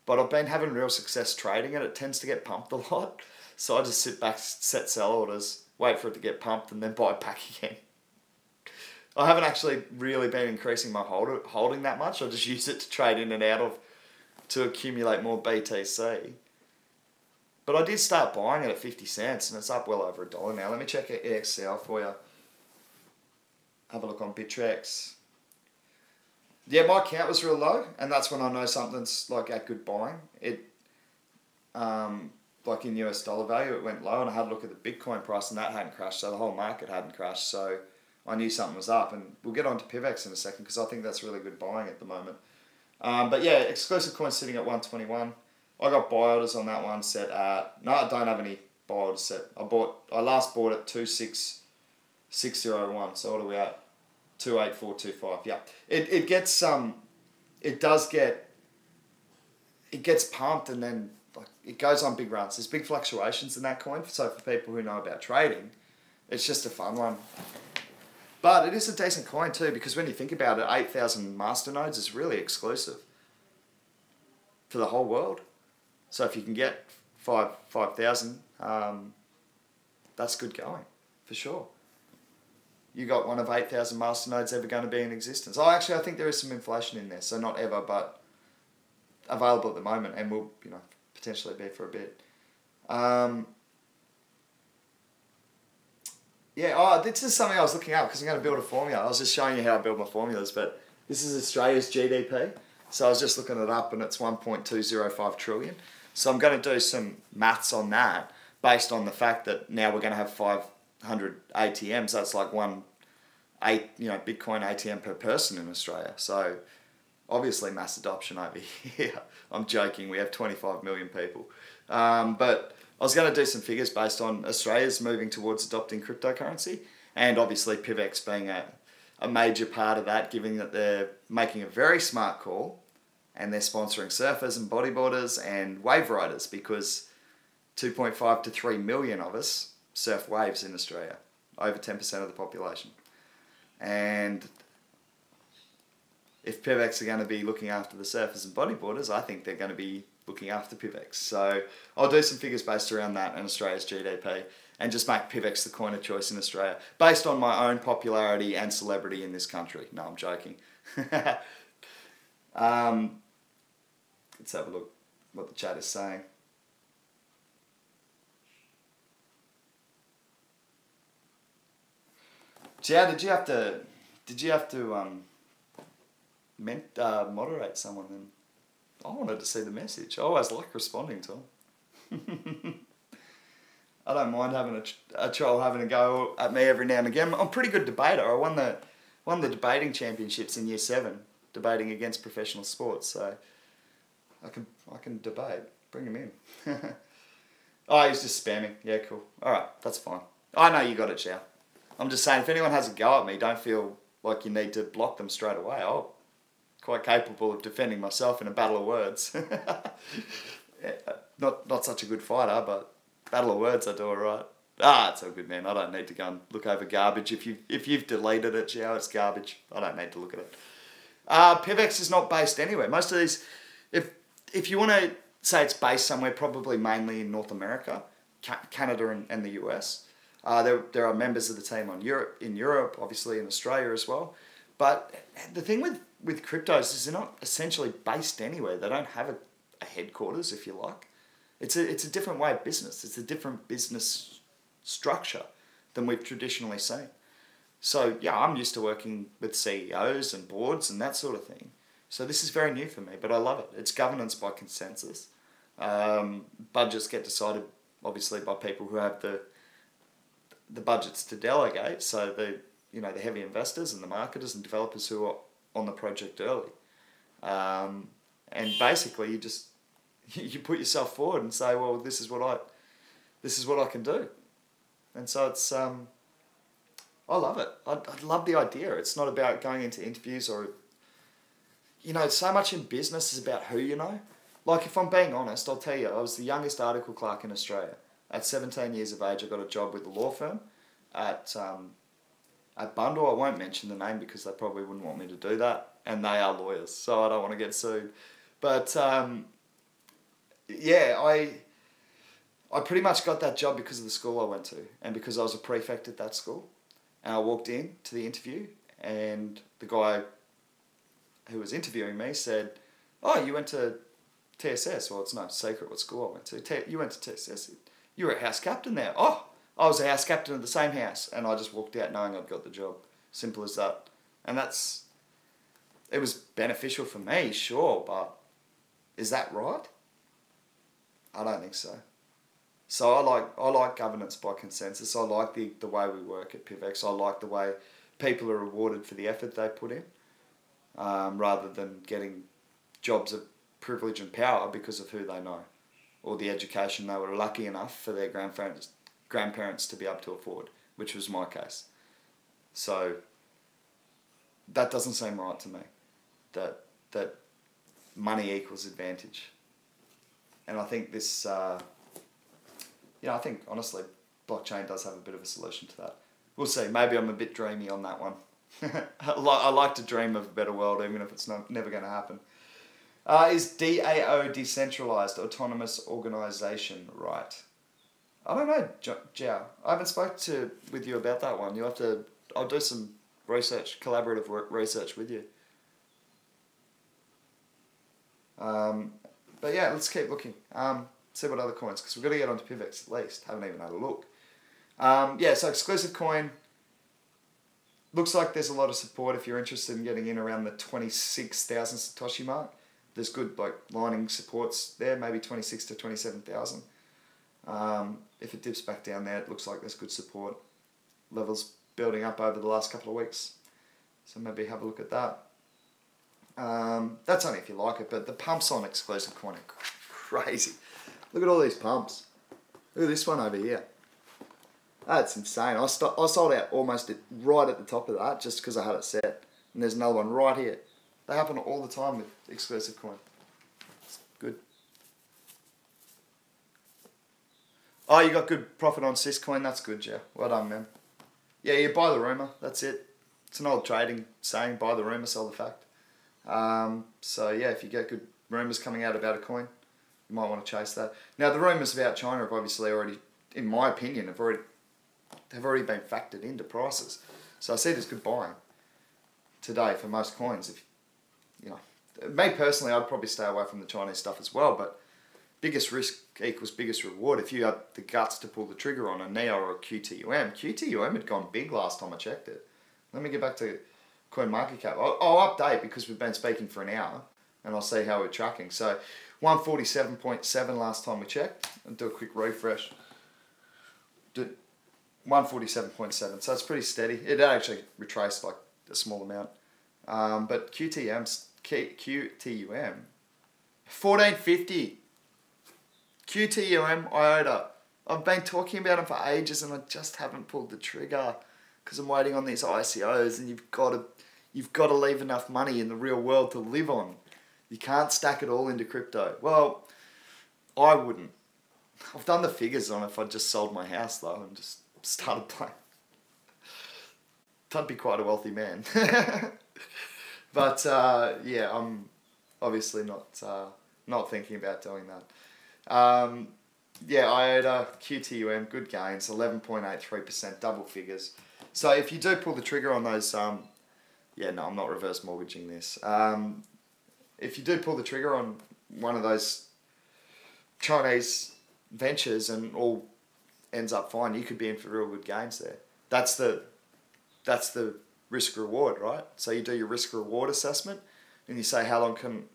but I've been having real success trading it. It tends to get pumped a lot. So I just sit back, set sell orders, wait for it to get pumped, and then buy it back again. I haven't actually really been increasing my holding that much. I just use it to trade in and out of to accumulate more BTC. But I did start buying it at 50 cents and it's up well over $1 now. Let me check EXCL for you. Have a look on Bittrex. Yeah, my account was real low and that's when I know something's like at good buying. It, like in US dollar value, it went low and I had a look at the Bitcoin price and that hadn't crashed. So the whole market hadn't crashed. So I knew something was up, and we'll get on to PivX in a second because I think that's really good buying at the moment. But yeah, Exclusive Coin sitting at 121. I got buy orders on that one set at... No, I don't have any buy orders set. I last bought at 26601. So what are we at? 28425. Yeah, it gets it gets pumped and then like it goes on big runs. There's big fluctuations in that coin. So for people who know about trading, it's just a fun one. But it is a decent coin too, because when you think about it, 8,000 masternodes is really exclusive for the whole world. So if you can get 5,000, that's good going, for sure. You got one of 8,000 masternodes ever going to be in existence. Oh, actually, I think there is some inflation in there, so not ever, but available at the moment, and will, you know, potentially be for a bit. Yeah, oh, this is something I was looking up because I'm going to build a formula. I was just showing you how I build my formulas, but this is Australia's GDP. So I was just looking it up and it's 1.205 trillion. So I'm going to do some maths on that based on the fact that now we're going to have 500 ATMs. That's like Bitcoin ATM per person in Australia. So obviously mass adoption over here. I'm joking, we have 25 million people. But I was going to do some figures based on Australia's moving towards adopting cryptocurrency, and obviously PIVX being a major part of that, given that they're making a very smart call and they're sponsoring surfers and bodyboarders and wave riders, because 2.5 to 3 million of us surf waves in Australia, over 10% of the population. And if PIVX are going to be looking after the surfers and bodyboarders, I think they're going to be looking after PIVX. So I'll do some figures based around that and Australia's GDP and just make PIVX the coin of choice in Australia based on my own popularity and celebrity in this country. No, I'm joking. Let's have a look what the chat is saying. Jia, did you have to moderate someone then? I wanted to see the message. I always like responding to them. I don't mind having a troll having a go at me every now and again. I'm a pretty good debater. I won the debating championships in year 7, debating against professional sports. So I can debate. Bring him in. Oh, he's just spamming. Yeah, cool. All right, that's fine. I know you got it, Chow. I'm just saying, if anyone has a go at me, don't feel like you need to block them straight away. I'm quite capable of defending myself in a battle of words. Not such a good fighter, but battle of words I do alright. It's all good, man. I don't need to go and look over garbage. If you've deleted it, Chow, it's garbage. I don't need to look at it. PIVX is not based anywhere. Most of these, if you want to say it's based somewhere, probably mainly in North America, Canada and the US. There are members of the team in Europe, obviously in Australia as well. But the thing with cryptos is they're not essentially based anywhere. They don't have a headquarters, if you like. It's a different way of business. It's a different business structure than we've traditionally seen. So yeah, I'm used to working with CEOs and boards and that sort of thing. So this is very new for me, but I love it. It's governance by consensus. Budgets get decided obviously by people who have the budgets to delegate. So the heavy investors and the marketers and developers who are on the project early. And basically you put yourself forward and say, well, this is what I can do. And so it's I love it. I love the idea. It's not about going into interviews or so much in business is about who you know. Like, if I'm being honest, I'll tell you, I was the youngest article clerk in Australia. At 17 years of age, I got a job with a law firm at Bundle. I won't mention the name because they probably wouldn't want me to do that, and they are lawyers, so I don't want to get sued. But I pretty much got that job because of the school I went to, and because I was a prefect at that school. And I walked in to the interview, and the guy who was interviewing me said, "Oh, you went to TSS." Well, it's no secret what school I went to. You went to TSS. You were a house captain there. Oh, I was a house captain of the same house. And I just walked out knowing I'd got the job. Simple as that. And it was beneficial for me, sure, but is that right? I don't think so. So I like governance by consensus. I like the way we work at PIVX. I like the way people are rewarded for the effort they put in, rather than getting jobs of privilege and power because of who they know, or the education they were lucky enough for their grandparents to be able to afford, which was my case. So that doesn't seem right to me, that money equals advantage. And I think this, I think honestly, blockchain does have a bit of a solution to that. We'll see. Maybe I'm a bit dreamy on that one. I like to dream of a better world, even if it's never going to happen. Is DAO, decentralized autonomous organization, right? I don't know, Jiao. I haven't spoken with you about that one. I'll do some research, collaborative research with you. But yeah, let's keep looking. See what other coins, because we've got to get onto PIVX at least. Haven't even had a look. Yeah, so exclusive coin. Looks like there's a lot of support if you're interested in getting in around the 26,000 Satoshi mark. There's good like lining supports there, maybe 26 to 27,000. If it dips back down there, it looks like there's good support levels building up over the last couple of weeks. So maybe have a look at that. That's only if you like it, but the pumps on exclusive coin are crazy. Look at all these pumps. Look at this one over here. That's insane. I sold out almost right at the top of that just because I had it set. And there's another one right here. They happen all the time with exclusive coin. It's good. Oh, you got good profit on Syscoin. That's good, yeah. Well done, man. Yeah, you buy the rumour. That's it. It's an old trading saying, buy the rumour, sell the fact. So yeah, if you get good rumours coming out about a coin, you might want to chase that. Now the rumours about China have obviously already, in my opinion, have already been factored into prices. So I see it as good buying today for most coins. If you know, me personally, I'd probably stay away from the Chinese stuff as well. But biggest risk equals biggest reward. If you had the guts to pull the trigger on a NEO or a QTUM had gone big last time I checked it. Let me get back to CoinMarketCap. I'll update because we've been speaking for an hour, and I'll see how we're tracking. So 147.7 last time we checked. And do a quick refresh. 147.7. So it's pretty steady. It actually retraced like a small amount. But QTUM 1450. QTUM IOTA. I've been talking about them for ages and I just haven't pulled the trigger because I'm waiting on these ICOs, and you've got to leave enough money in the real world to live on. You can't stack it all into crypto. Well, I wouldn't. I've done the figures on if I just sold my house though and just started playing. I'd be quite a wealthy man. But yeah, I'm obviously not thinking about doing that. Yeah, IOTA, QTUM, good gains, 11.83%, double figures. So if you do pull the trigger on those, yeah, no, I'm not reverse mortgaging this. If you do pull the trigger on one of those Chinese ventures and all ends up fine, you could be in for real good gains there. That's the risk reward, right? So you do your risk reward assessment and you say, how long can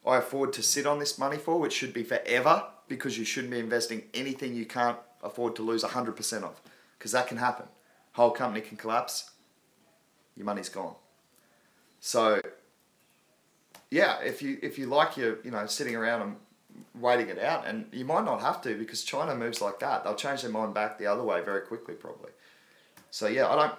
I afford to sit on this money for, which should be forever, because you shouldn't be investing anything you can't afford to lose 100% of, because that can happen. Whole company can collapse, your money's gone. So yeah, if you like your, sitting around and waiting it out, and you might not have to because China moves like that. They'll change their mind back the other way very quickly probably. So yeah, I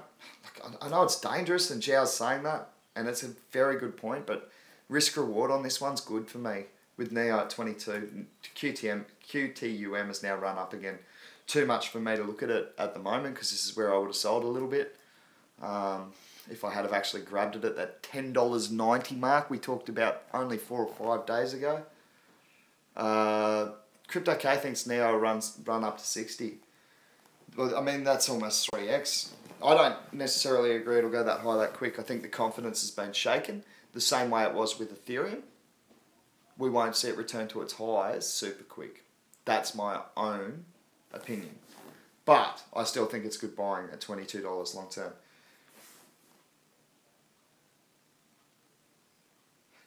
know it's dangerous and Zhao's saying that, and it's a very good point, but risk reward on this one's good for me. With NEO at 22, QTUM has now run up again. Too much for me to look at it at the moment because this is where I would have sold a little bit. If I had have actually grabbed it at that $10.90 mark we talked about only 4 or 5 days ago. Crypto K thinks NEO run up to 60. Well, I mean, that's almost 3x. I don't necessarily agree it'll go that high that quick. I think the confidence has been shaken the same way it was with Ethereum. We won't see it return to its highs super quick. That's my own opinion. But I still think it's good buying at $22 long term.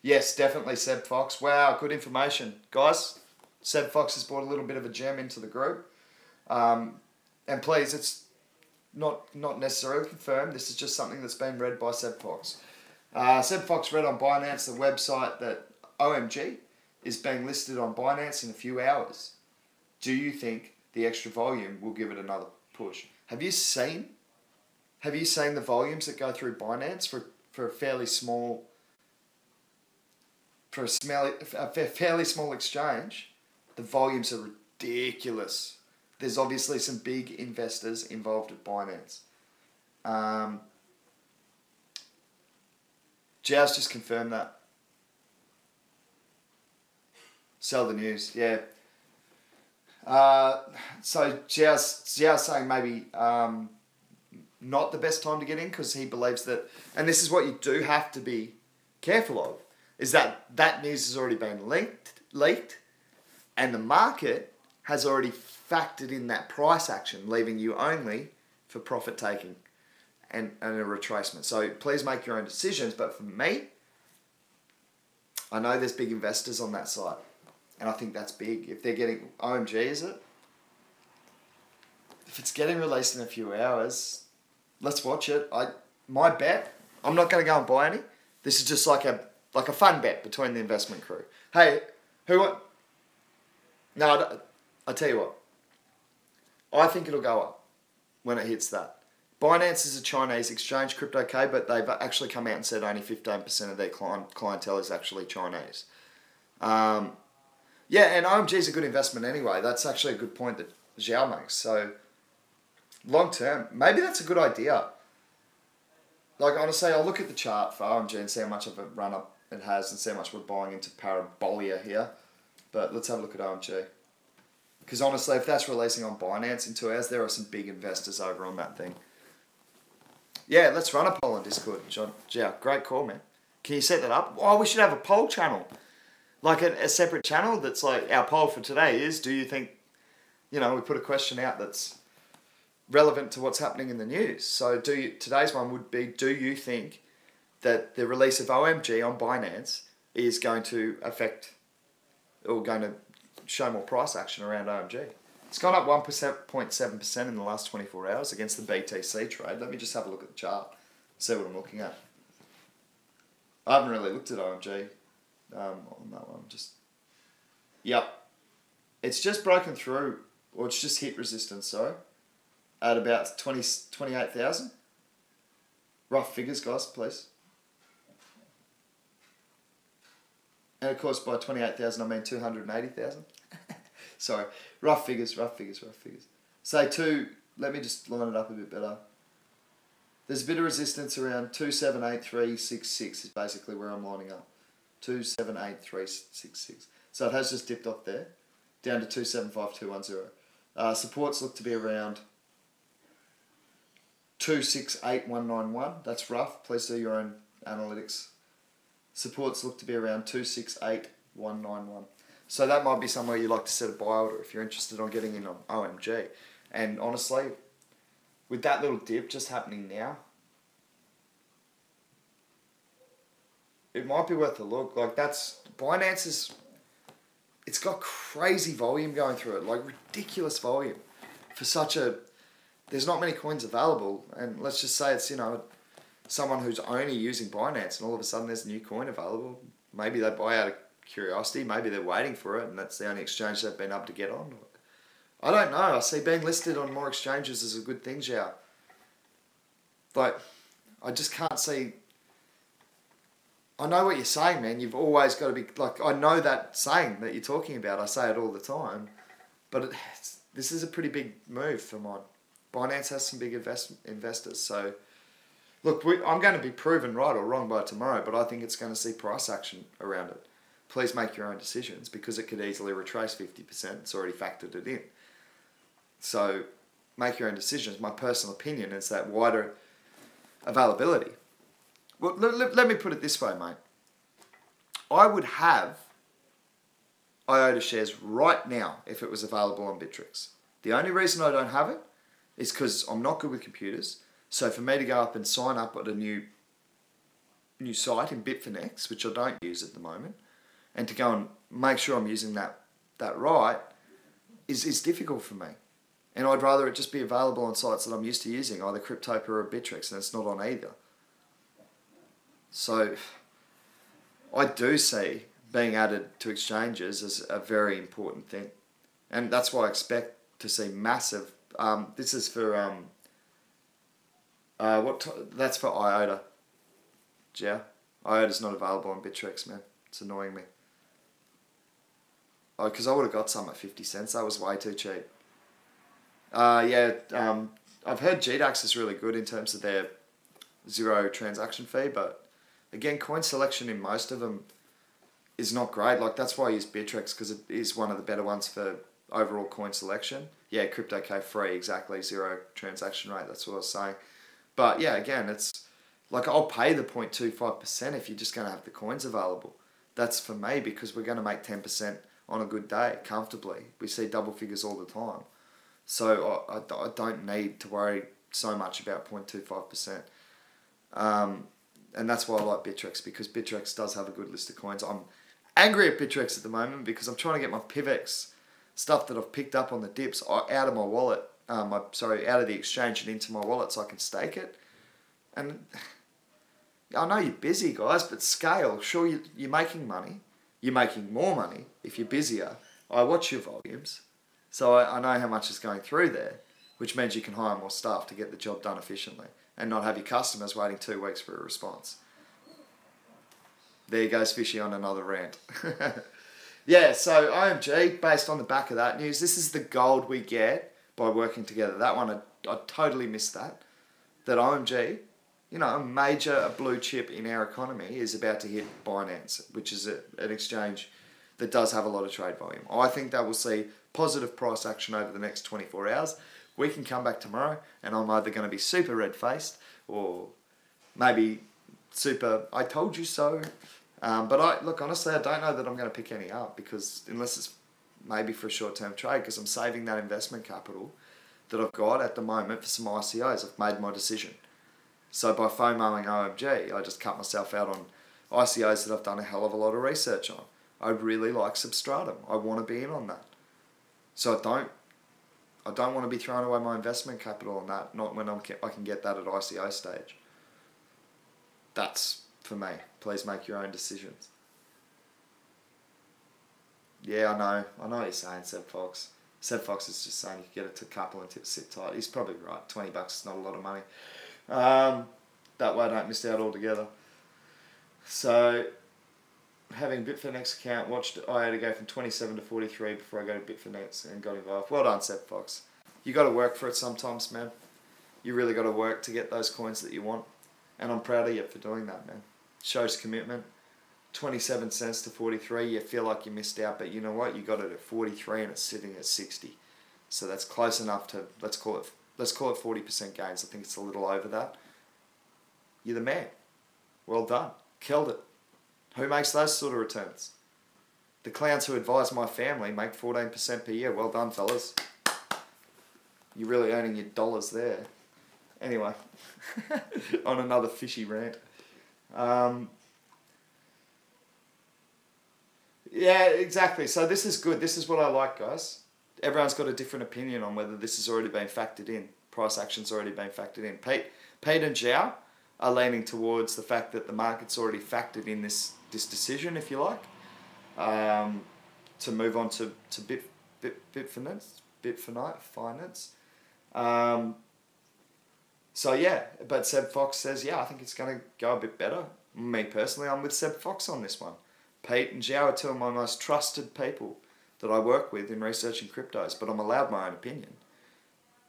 Yes, definitely Seb Fox. Wow, good information. Guys, Seb Fox has brought a little bit of a gem into the group. And please, it's not necessarily confirmed. This is just something that's been read by Seb Fox. Seb Fox read on Binance, the website, that OMG is being listed on Binance in a few hours. Do you think the extra volume will give it another push? Have you seen the volumes that go through Binance for a fairly small exchange? The volumes are ridiculous. There's obviously some big investors involved at Binance. Zhao's just confirmed that. Sell the news, yeah. So Zhao's saying maybe not the best time to get in because he believes that, and this is what you do have to be careful of, is that news has already been leaked, and the market has already factored in that price action, leaving you only for profit taking and a retracement. So please make your own decisions. But for me, I know there's big investors on that side. And I think that's big. If they're getting OMG, is it? If it's getting released in a few hours, let's watch it. My bet, I'm not going to go and buy any. This is just like a fun bet between the investment crew. Hey, No, I tell you what. I think it'll go up when it hits that. Binance is a Chinese exchange, CryptoK, but they've actually come out and said only 15% of their clientele is actually Chinese. And OMG is a good investment anyway. That's actually a good point that Xiao makes. So, long term, maybe that's a good idea. Like, honestly, I'll look at the chart for OMG and see how much of a run-up it has and see how much we're buying into Parabolia here. But let's have a look at OMG. Because honestly, if that's releasing on Binance in 2 hours, there are some big investors over on that thing. Yeah, let's run a poll on Discord, John. Yeah, great call, man. Can you set that up? Oh, we should have a poll channel. Like a separate channel that's like, our poll for today is, do you think, we put a question out that's relevant to what's happening in the news. So today's one would be, do you think that the release of OMG on Binance is going to affect or going to show more price action around OMG? It's gone up 1.7% in the last 24 hours against the BTC trade. Let me just have a look at the chart, see what I'm looking at. I haven't really looked at OMG on that one. Yep. It's just broken through, or it's just hit resistance, sorry, at about 28,000. Rough figures, guys, please. And of course, by 28,000, I mean 280,000. Sorry, rough figures. Say let me just line it up a bit better. There's a bit of resistance around 278,366 is basically where I'm lining up. 278,366. So it has just dipped off there, down to 275,210. Supports look to be around 268,191. That's rough. Please do your own analytics. Supports look to be around 268,191. So that might be somewhere you like to set a buy order if you're interested on getting in on OMG. And honestly, with that little dip just happening now, it might be worth a look. Like Binance it's got crazy volume going through it, like ridiculous volume for there's not many coins available. And let's just say it's, someone who's only using Binance and all of a sudden there's a new coin available. Maybe they buy out of curiosity, maybe they're waiting for it and that's the only exchange they've been able to get on. I don't know. I see being listed on more exchanges is a good thing, Xiao. Like, I just can't see. I know what you're saying, man. You've always got to be, like, I know that saying that you're talking about. I say it all the time. But this is a pretty big move for mine. Binance has some big investors. So, look, I'm going to be proven right or wrong by tomorrow, but I think it's going to see price action around it. Please make your own decisions because it could easily retrace 50%. It's already factored it in. So, make your own decisions. My personal opinion is that wider availability. Well, let me put it this way, mate. I would have IOTA shares right now if it was available on Bittrex. The only reason I don't have it is because I'm not good with computers. So for me to go up and sign up at a new site in Bitfinex, which I don't use at the moment, and to go and make sure I'm using that right, is difficult for me. And I'd rather it just be available on sites that I'm used to using, either Cryptopa or Bittrex, and it's not on either. So I do see being added to exchanges as a very important thing. And that's why I expect to see massive... this is for... that's for IOTA. Yeah. IOTA's not available on Bittrex, man. It's annoying me. Oh, because I would have got some at 50 cents. That was way too cheap. I've heard GDAX is really good in terms of their zero transaction fee, but again, coin selection in most of them is not great. Like, that's why I use Bittrex, because it is one of the better ones for overall coin selection. Yeah, CryptoK free, exactly, zero transaction rate, that's what I was saying. But yeah, again, it's like I'll pay the 0.25% if you're just going to have the coins available. That's for me because we're going to make 10% on a good day, comfortably. We see double figures all the time. So I don't need to worry so much about 0.25%. And that's why I like Bittrex, because Bittrex does have a good list of coins. I'm angry at Bittrex at the moment because I'm trying to get my PIVX stuff that I've picked up on the dips out of my wallet, out of the exchange and into my wallet so I can stake it. And I know you're busy, guys, but scale. Sure, you're making money. You're making more money if you're busier. I watch your volumes, so I know how much is going through there, which means you can hire more staff to get the job done efficiently and not have your customers waiting 2 weeks for a response. There goes Fishy on another rant. Yeah, so OMG, based on the back of that news, this is the gold we get by working together. That one, I totally missed that. That OMG, a major blue chip in our economy is about to hit Binance, which is an exchange that does have a lot of trade volume. I think that will see positive price action over the next 24 hours. We can come back tomorrow and I'm either going to be super red-faced or maybe super, I told you so. But look, honestly, I don't know that I'm going to pick any up, because unless it's maybe for a short-term trade, because I'm saving that investment capital that I've got at the moment for some ICOs. I've made my decision. So by FOMOing OMG, I just cut myself out on ICOs that I've done a hell of a lot of research on. I really like Substratum. I want to be in on that. So I don't want to be throwing away my investment capital on that, not when I can get that at ICO stage. That's for me. Please make your own decisions. Yeah, I know what you're saying, Seb Fox. Seb Fox is just saying you can get it to couple and sit tight. He's probably right. $20 is not a lot of money. That way I don't miss out altogether. So, having Bitfinex account, watched IOTA go from 27 to 43 before I go to Bitfinex and got involved. Well done, Seb Fox. You got to work for it sometimes, man. You really got to work to get those coins that you want. And I'm proud of you for doing that, man. Shows commitment. 27 cents to 43, you feel like you missed out, but you know what? You got it at 43 and it's sitting at 60. So that's close enough to, let's call it 40% gains. I think it's a little over that. You're the man. Well done. Killed it. Who makes those sort of returns? The clowns who advise my family make 14% per year. Well done, fellas. You're really earning your dollars there. Anyway, on another fishy rant. Yeah, exactly. So this is good. This is what I like, guys. Everyone's got a different opinion on whether this has already been factored in. Price action's already been factored in. Pete and Zhao are leaning towards the fact that the market's already factored in this decision, if you like, to move on to Bitfinex. So yeah, but Seb Fox says, yeah, I think it's going to go a bit better. Me personally, I'm with Seb Fox on this one. Pete and Zhao are two of my most trusted people that I work with in researching cryptos, but I'm allowed my own opinion.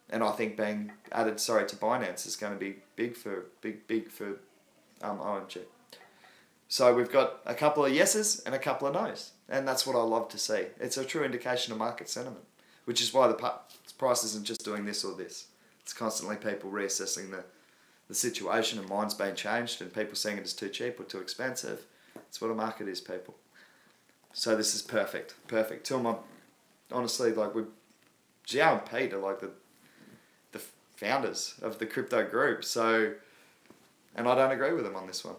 And I think being added, to Binance is going to be big for OMG. So we've got a couple of yeses and a couple of no's, and that's what I love to see. It's a true indication of market sentiment, which is why the price isn't just doing this or this. It's constantly people reassessing the situation, and mine's been changed, and people seeing it as too cheap or too expensive. It's what a market is, people. So this is perfect. Two of my, honestly, like with Zhao and Pete are like the founders of the crypto group. So, and I don't agree with them on this one.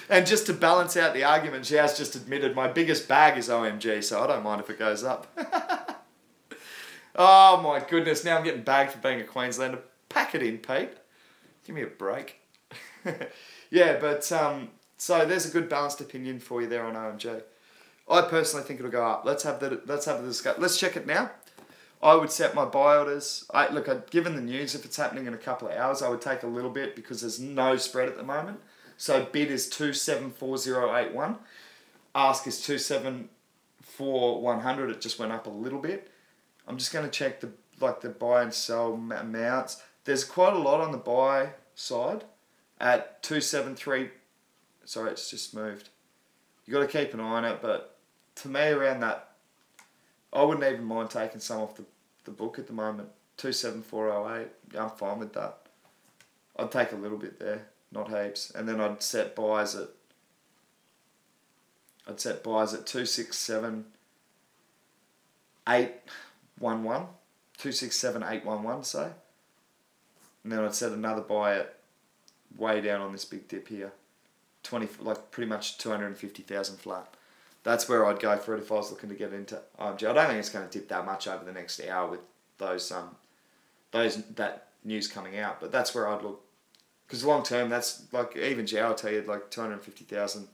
And just to balance out the argument, Zhao's just admitted my biggest bag is OMG, so I don't mind if it goes up. Oh my goodness, now I'm getting bagged for being a Queenslander. Pack it in, Pete. Give me a break. Yeah, but so there's a good balanced opinion for you there on OMG. I personally think it'll go up. Let's have the discussion. Let's check it now. I would set my buy orders. Given the news, if it's happening in a couple of hours, I would take a little bit because there's no spread at the moment. So bid is 274081. Ask is 274100. It just went up a little bit. I'm just going to check the buy and sell amounts. There's quite a lot on the buy side at 273. Sorry, it's just moved. You got to keep an eye on it, but to me around that, I wouldn't even mind taking some off the book at the moment. 27408. Yeah, I'm fine with that. I'd take a little bit there, not heaps, and then I'd set buys at I'd set buys at 267,811, 267,811, say. And then I'd set another buy at way down on this big dip here, pretty much 250,000 flat. That's where I'd go for it if I was looking to get into IMG. I don't think it's going to dip that much over the next hour with that news coming out, but that's where I'd look. Because long term, that's like even Jow will tell you like 250,000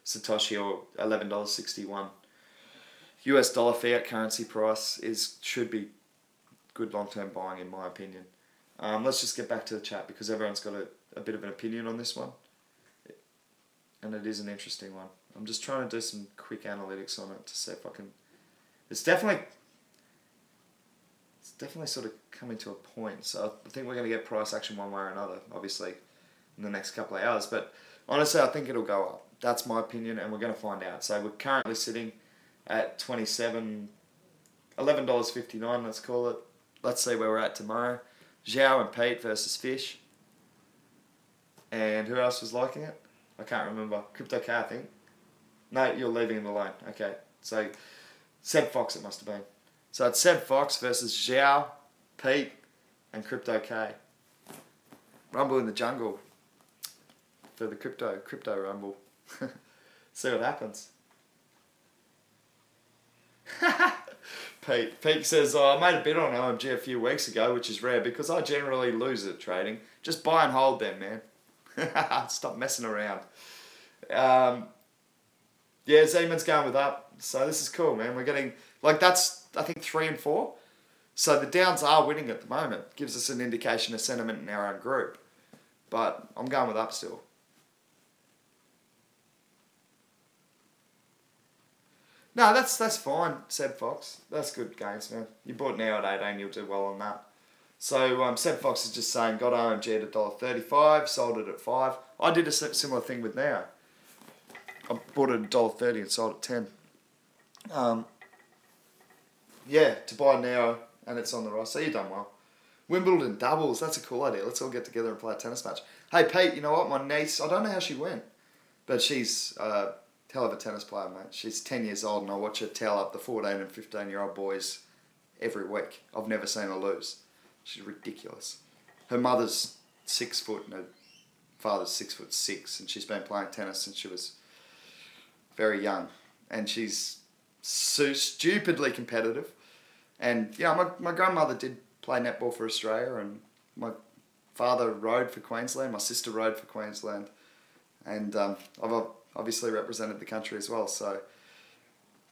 Satoshi or $11.61 US dollar fiat currency price should be good long term buying in my opinion. Let's just get back to the chat because everyone's got a bit of an opinion on this one, and it is an interesting one. I'm just trying to do some quick analytics on it to see if I can. It's definitely sort of coming to a point. So I think we're going to get price action one way or another, obviously, in the next couple of hours. But honestly, I think it'll go up. That's my opinion, and we're going to find out. So we're currently sitting at $11.59, let's call it. Let's see where we're at tomorrow. Zhao and Pete versus Fish. And who else was liking it? I can't remember. Crypto K, I think. No, you're leaving him alone. Okay. So, Seb Fox it must have been. So it's Seb Fox versus Zhao, Pete, and Crypto K. Rumble in the jungle. For the crypto rumble. See what happens. Pete says, I made a bid on OMG a few weeks ago, which is rare because I generally lose at trading. Just buy and hold then, man. Stop messing around. Yeah, Zeman's going with up. So this is cool, man. We're getting, that's, I think, 3 and 4. So the downs are winning at the moment. Gives us an indication of sentiment in our own group. But I'm going with up still. No, that's fine, Seb Fox. That's good gains, man. You bought now at 18, you'll do well on that. So Seb Fox is just saying, got OMG at $1.35, sold it at 5. I did a similar thing with now. I bought it at $1.30 and sold it at 10. Yeah, to buy now, and it's on the rise. So you've done well. Wimbledon doubles, that's a cool idea. Let's all get together and play a tennis match. Hey, Pete, you know what? My niece, I don't know how she went, but she's hell of a tennis player, mate. She's 10 years old, and I watch her towel up the 14 and 15-year-old boys every week. I've never seen her lose. She's ridiculous. Her mother's 6 foot and her father's 6'6", and she's been playing tennis since she was very young. And she's so stupidly competitive. And yeah, my grandmother did play netball for Australia, and my father rode for Queensland. My sister rode for Queensland, and I've obviously represented the country as well. So I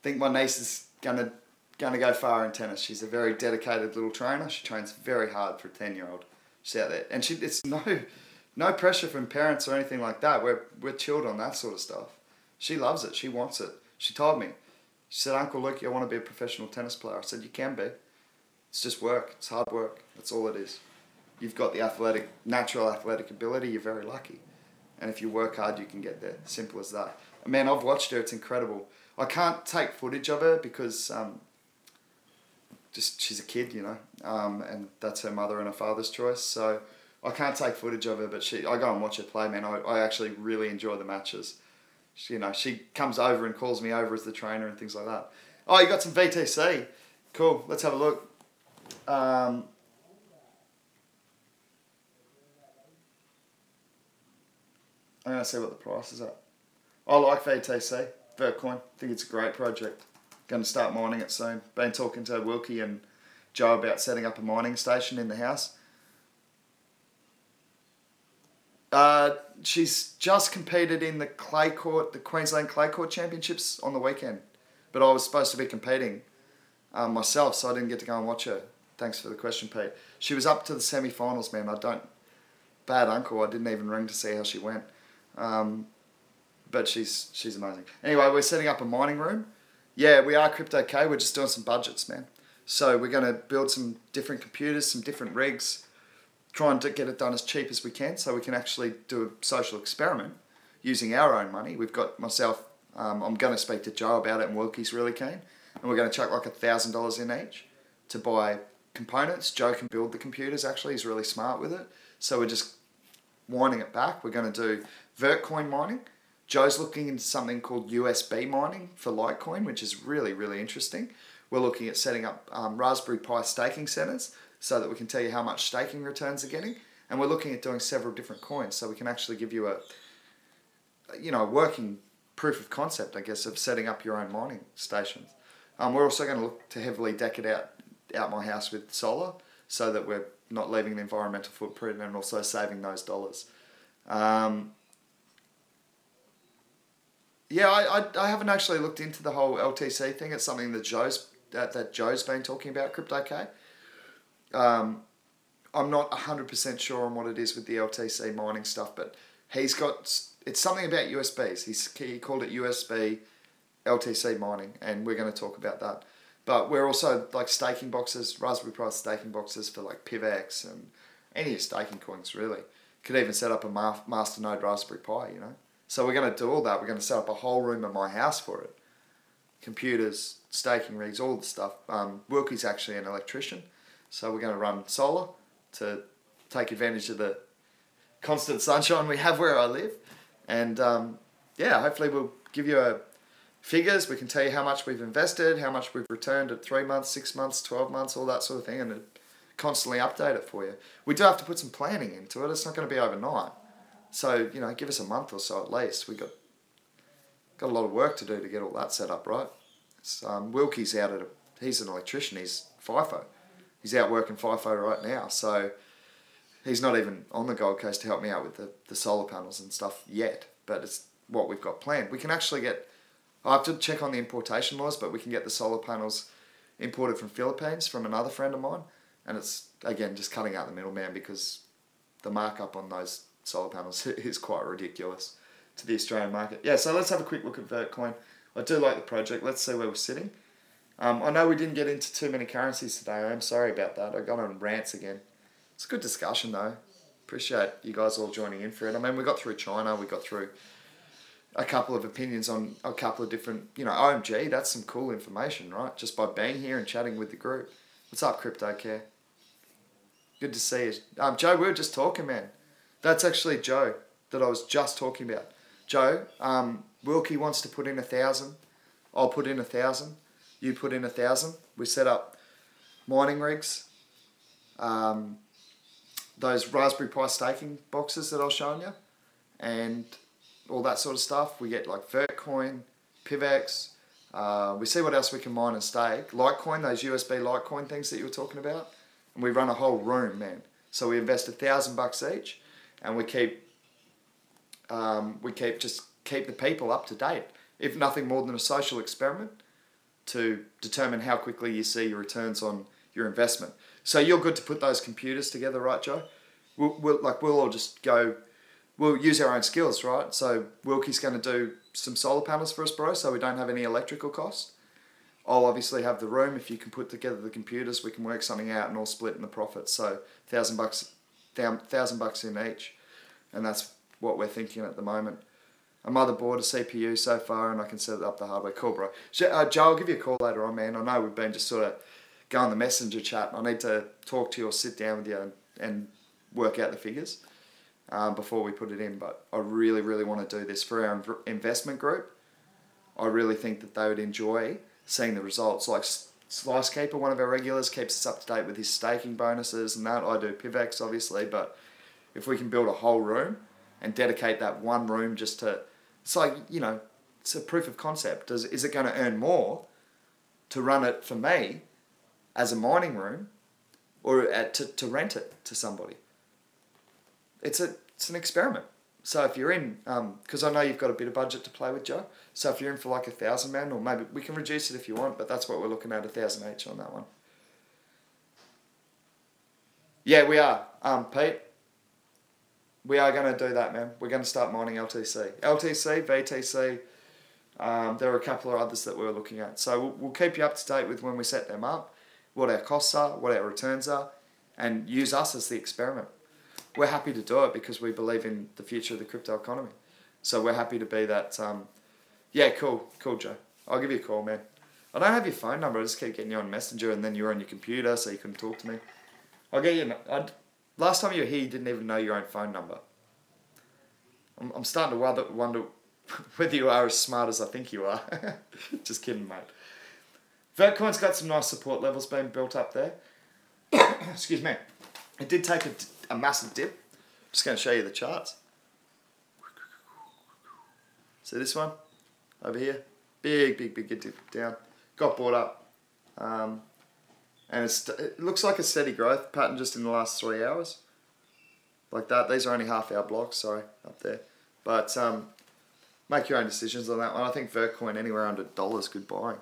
think my niece is gonna go far in tennis. She's a very dedicated little trainer. She trains very hard for a 10-year-old. She's out there, and it's no pressure from parents or anything like that. We're chilled on that sort of stuff. She loves it. She wants it. She told me. She said, "Uncle Luke, I want to be a professional tennis player." I said, "You can be. It's just work. It's hard work. That's all it is. You've got the natural athletic ability. You're very lucky. And if you work hard, you can get there. Simple as that." Man, I've watched her. It's incredible. I can't take footage of her because she's a kid, and that's her mother and her father's choice. So I can't take footage of her, but I go and watch her play, man. I actually really enjoy the matches. She comes over and calls me over as the trainer and things like that. Oh, you got some VTC. Cool. Let's have a look. I'm going to see what the price is at. I like VTC, Vertcoin. I think it's a great project. Going to start mining it soon. Been talking to Wilkie and Joe about setting up a mining station in the house. She's just competed in the Queensland Clay Court Championships on the weekend. But I was supposed to be competing myself, so I didn't get to go and watch her. Thanks for the question, Pete. She was up to the semi-finals, man. Bad uncle, I didn't even ring to see how she went. But she's amazing. Anyway, we're setting up a mining room. Yeah, we are Crypto K. We're just doing some budgets, man. So we're going to build some different computers, some different rigs, trying to get it done as cheap as we can so we can actually do a social experiment using our own money. We've got myself, I'm going to speak to Joe about it, and Wilkie's really keen. And we're going to chuck like $1,000 in each to buy components. Joe can build the computers, actually. He's really smart with it. So we're just winding it back. We're going to do Vertcoin mining. Joe's looking into something called USB mining for Litecoin, which is really, really interesting. We're looking at setting up Raspberry Pi staking centers so that we can tell you how much staking returns are getting. And we're looking at doing several different coins so we can actually give you a working proof of concept, I guess, of setting up your own mining stations. We're also going to look to heavily deck it out my house with solar so that we're not leaving the environmental footprint and also saving those dollars. Yeah, I haven't actually looked into the whole LTC thing. It's something that Joe's been talking about, CryptoK. I'm not 100% sure on what it is with the LTC mining stuff, but it's something about USBs. He called it USB LTC mining, and we're going to talk about that. But we're also like staking boxes, Raspberry Pi staking boxes for like PivX and any staking coins really. Could even set up a masternode Raspberry Pi, you know. So we're going to do all that. We're going to set up a whole room in my house for it. Computers, staking rigs, all the stuff. Wilkie's actually an electrician, so we're going to run solar to take advantage of the constant sunshine we have where I live. And hopefully we'll give you figures. We can tell you how much we've invested, how much we've returned at 3 months, 6 months, 12 months, all that sort of thing, and constantly update it for you. We do have to put some planning into it. It's not going to be overnight. So, give us a month or so at least. We've got a lot of work to do to get all that set up, right? Wilkie's he's an electrician, he's FIFO. He's out working FIFO right now, so he's not even on the Gold Coast to help me out with the solar panels and stuff yet, but it's what we've got planned. We can actually I have to check on the importation laws, but we can get the solar panels imported from Philippines from another friend of mine, and it's, again, just cutting out the middleman because the markup on those solar panels is quite ridiculous to the Australian market. Yeah, so let's have a quick look at Vertcoin. I do like the project. Let's see where we're sitting. I know we didn't get into too many currencies today. I'm sorry about that. I got on rants again. It's a good discussion though. Appreciate you guys all joining in for it. I mean, we got through China. We got through a couple of opinions on a couple of different, OMG, that's some cool information, right? Just by being here and chatting with the group. What's up, CryptoCare? Good to see you. Joe, we were just talking, man. That's actually Joe that I was just talking about. Joe, Wilkie wants to put in 1,000. I'll put in 1,000. You put in 1,000. We set up mining rigs. Those Raspberry Pi staking boxes that I was showing you. And all that sort of stuff. We get like Vertcoin, PivX. We see what else we can mine and stake. Litecoin, those USB Litecoin things that you were talking about. And we run a whole room, man. So we invest $1,000 each. And we keep the people up to date, if nothing more than a social experiment to determine how quickly you see your returns on your investment. So you're good to put those computers together, right, Joe? We'll all just go. We'll use our own skills, right? So Wilkie's going to do some solar panels for us, bro, so we don't have any electrical cost. I'll obviously have the room. If you can put together the computers, we can work something out and all split in the profits. So $1,000 in each. And that's what we're thinking at the moment. A motherboard, a CPU so far, and I can set up the hardware. Cool, bro. Joe, I'll give you a call later on, man. I know we've been just sort of going the messenger chat. I need to talk to you or sit down with you and work out the figures before we put it in. But I really, really want to do this for our investment group. I really think that they would enjoy seeing the results. Like Slicekeeper, one of our regulars, keeps us up to date with his staking bonuses and that. I do PivX, obviously, but if we can build a whole room and dedicate that one room just to... It's like, it's a proof of concept. Is it going to earn more to run it for me as a mining room or to rent it to somebody? It's an experiment. So if you're in... Because I know you've got a bit of budget to play with, Joe. So if you're in for like 1,000, man, or maybe we can reduce it if you want, but that's what we're looking at, 1,000 each on that one. Yeah, we are. Pete, we are going to do that, man. We're going to start mining LTC. LTC, VTC, there are a couple of others that we're looking at. So we'll keep you up to date with when we set them up, what our costs are, what our returns are, and use us as the experiment. We're happy to do it because we believe in the future of the crypto economy. So we're happy to be that... yeah, cool, Joe. I'll give you a call, man. I don't have your phone number. I just keep getting you on Messenger and then you're on your computer so you can talk to me. I'll get you... Last time you were here, you didn't even know your own phone number. I'm starting to wonder whether you are as smart as I think you are. Just kidding, mate. Vertcoin's got some nice support levels being built up there. Excuse me. It did take a massive dip. Just going to show you the charts. See this one? Over here? Big dip down. Got bought up. And it looks like a steady growth pattern just in the last 3 hours. Like that. These are only half-hour blocks, sorry, up there. But make your own decisions on that one. I think Vertcoin anywhere under $1 good buying.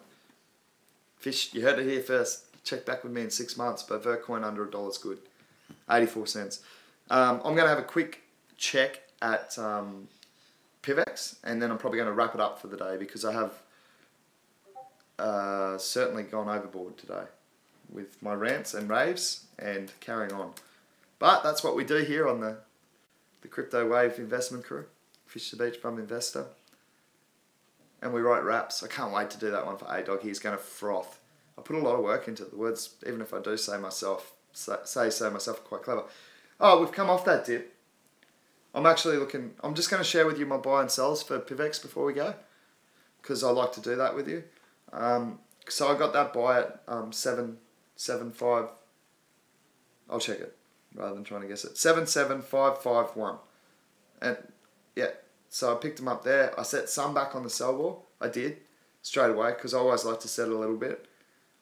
Fish, you heard it here first. Check back with me in 6 months, but Vertcoin under $1 is good. 84 cents. I'm going to have a quick check at PivX, and then I'm probably going to wrap it up for the day because I have certainly gone overboard today with my rants and raves and carrying on. But that's what we do here on the Crypto Wave investment crew. Fish the Beach Bum Investor. And we write raps. I can't wait to do that one for A-Dog. He's going to froth. I put a lot of work into the words, even if I do say myself quite clever. Oh, we've come off that dip. I'm actually looking, I'm just going to share with you my buy and sells for PivX before we go, because I like to do that with you. So I got that buy at 775, I'll check it rather than trying to guess it, 77551. And yeah, so I picked them up there. I set some back on the sell wall. I did, straight away, because I always like to set a little bit.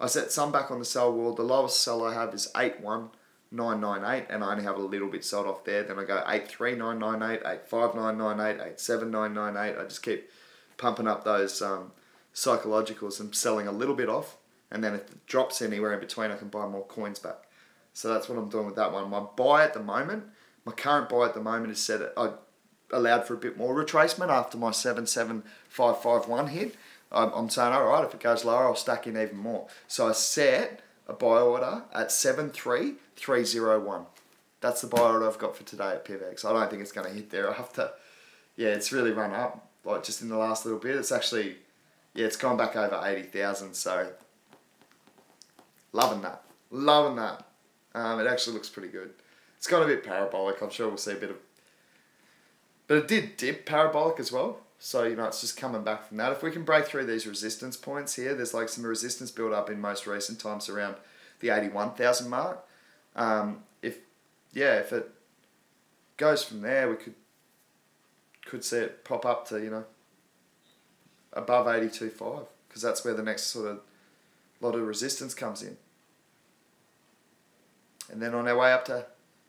I set some back on the sell wall. The lowest sell I have is 81998, and I only have a little bit sold off there. Then I go 83998, 85998, 87998. I just keep pumping up those psychologicals and selling a little bit off. And then if it drops anywhere in between, I can buy more coins back. So that's what I'm doing with that one. My buy at the moment, my current buy at the moment is set at, I allowed for a bit more retracement after my 77551 hit. I'm saying, all right, if it goes lower, I'll stack in even more. So I set a buy order at 73301. That's the buy order I've got for today at PivX. I don't think it's going to hit there after. Yeah, it's really run up, like just in the last little bit. It's actually, yeah, it's gone back over 80,000. So loving that, loving that. It actually looks pretty good. It's gone a bit parabolic. I'm sure we'll see a bit of, but it did dip parabolic as well. So, you know, it's just coming back from that. If we can break through these resistance points here, there's like some resistance build up in most recent times around the 81,000 mark. If it goes from there, we could see it pop up to, you know, above 82.5, because that's where the next sort of lot of resistance comes in. And then on our way up to,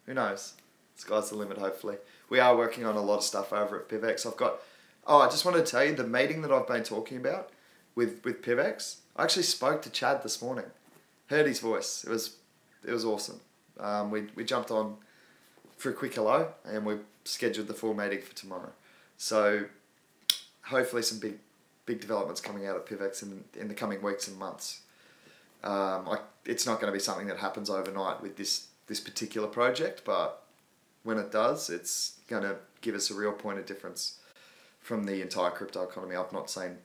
who knows, sky's the limit, hopefully. We are working on a lot of stuff over at PivX. I just wanted to tell you the meeting that I've been talking about with PivX. I actually spoke to Chad this morning. Heard his voice. It was awesome. We jumped on for a quick hello, and we scheduled the full meeting for tomorrow. So hopefully some big developments coming out of PivX in the coming weeks and months. It's not going to be something that happens overnight with this particular project, but when it does, it's going to give us a real point of difference from the entire crypto economy. I'm not saying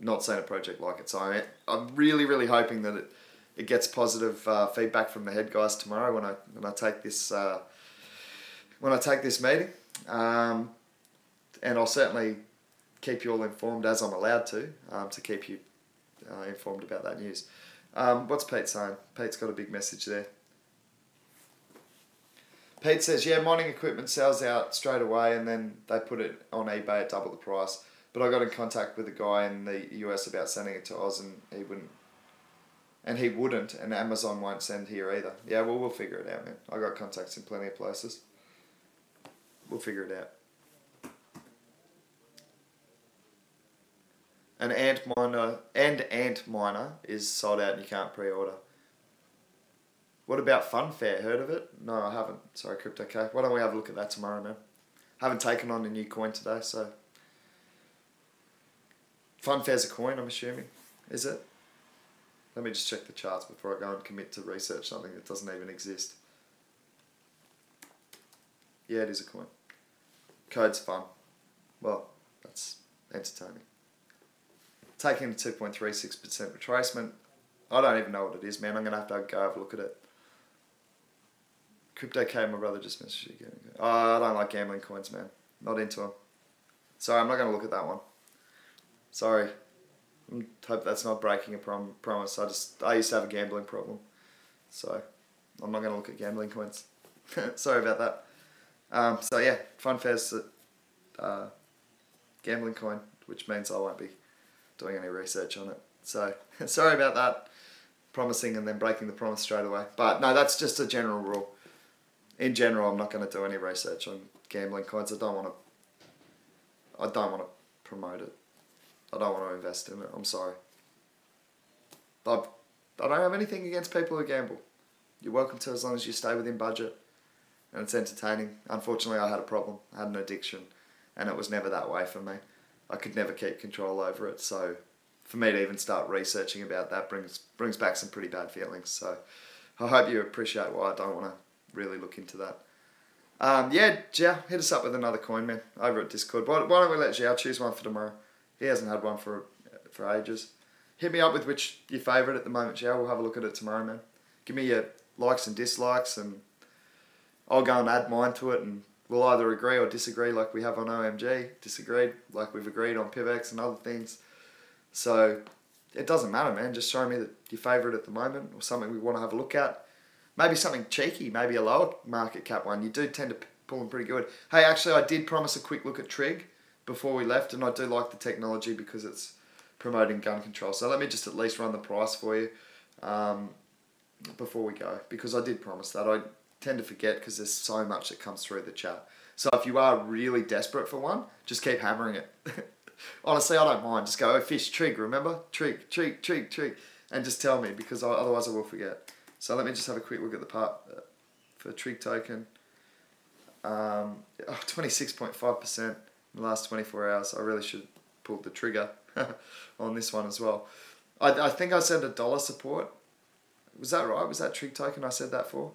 a project like it. So I'm really hoping that it gets positive feedback from the head guys tomorrow when I take this meeting, and I'll certainly keep you all informed as I'm allowed to keep you informed about that news. What's Pete saying? Pete's got a big message there. Pete says, yeah, mining equipment sells out straight away and then they put it on eBay at double the price. But I got in contact with a guy in the US about sending it to Oz, and he wouldn't, and Amazon won't send here either. Yeah, well, we'll figure it out, man. I got contacts in plenty of places. We'll figure it out. An Ant Miner is sold out and you can't pre-order. What about Funfair? Heard of it? No, I haven't. Sorry, Crypto K. Why don't we have a look at that tomorrow, man? Haven't taken on a new coin today, so. Funfair's a coin, I'm assuming. Is it? Let me just check the charts before I go and commit to research something that doesn't even exist. Yeah, it is a coin. Code's fun. Well, that's entertaining. Taking a 2.36% retracement. I don't even know what it is, man. I'm going to have to go have a look at it. Crypto K, my brother just messaged you again. Oh, I don't like gambling coins, man. Not into them. Sorry, I'm not going to look at that one. Sorry. Hope that's not breaking a promise. I used to have a gambling problem. So I'm not going to look at gambling coins. Sorry about that. So yeah, Funfair's gambling coin, which means I won't be doing any research on it. So sorry about that. Promising and then breaking the promise straight away. But no, that's just a general rule. In general, I'm not going to do any research on gambling coins. I don't want to promote it. I don't want to invest in it. I'm sorry. I don't have anything against people who gamble. You're welcome to, as long as you stay within budget and it's entertaining. Unfortunately, I had a problem. I had an addiction, and it was never that way for me. I could never keep control over it. So for me to even start researching about that brings back some pretty bad feelings. So I hope you appreciate why I don't want to really look into that. Yeah, Zhao, hit us up with another coin, man, over at Discord. Why don't we let Zhao choose one for tomorrow? He hasn't had one for ages. Hit me up with which your favourite at the moment, Zhao. We'll have a look at it tomorrow, man. Give me your likes and dislikes, and I'll go and add mine to it, and we'll either agree or disagree like we have on OMG, disagreed like we've agreed on PivX and other things. So it doesn't matter, man. Just show me your favourite at the moment, or something we want to have a look at. Maybe something cheeky, maybe a lower market cap one. You do tend to pull them pretty good. Hey, actually, I did promise a quick look at Trig before we left, and I do like the technology because it's promoting gun control. So let me just at least run the price for you before we go, because I did promise that. I tend to forget because there's so much that comes through the chat. So if you are really desperate for one, just keep hammering it. Honestly, I don't mind. Just go, oh, fish, Trig, remember? Trig, Trig, Trig, Trig. And just tell me, because otherwise I will forget. So let me just have a quick look at the part for Trig token. 26.5% in the last 24 hours. I really should pull the trigger on this one as well. I think I said $1 support. Was that right? Was that Trig token I said that for?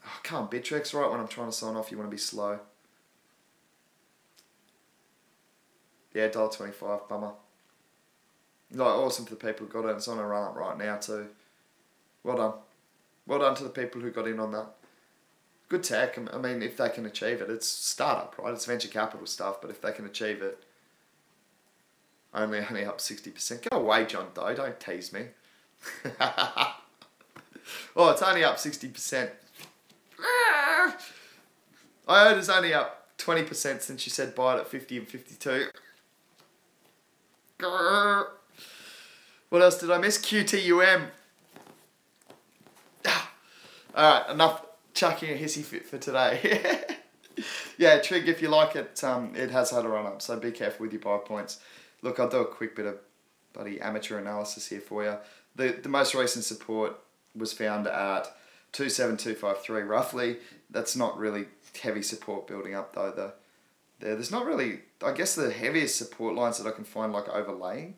Oh, I can't Bittrex right when I'm trying to sign off. You want to be slow. Yeah, $1.25. Bummer. Like, awesome for the people who got it. It's on a run up right now too. Well done. Well done to the people who got in on that. Good tech. I mean, if they can achieve it, it's startup, right? It's venture capital stuff, but if they can achieve it, only up 60%. Go away, John Doe. Don't tease me. Oh, it's only up 60%. I heard it's only up 20% since you said buy it at 50 and 52. What else did I miss? QTUM. Alright, enough chucking a hissy fit for today. Yeah, Trig, if you like it, it has had a run up, so be careful with your buy points. Look, I'll do a quick bit of bloody amateur analysis here for you. The most recent support was found at 27253 roughly. That's not really heavy support building up though. There's not really, I guess the heaviest support lines that I can find like overlaying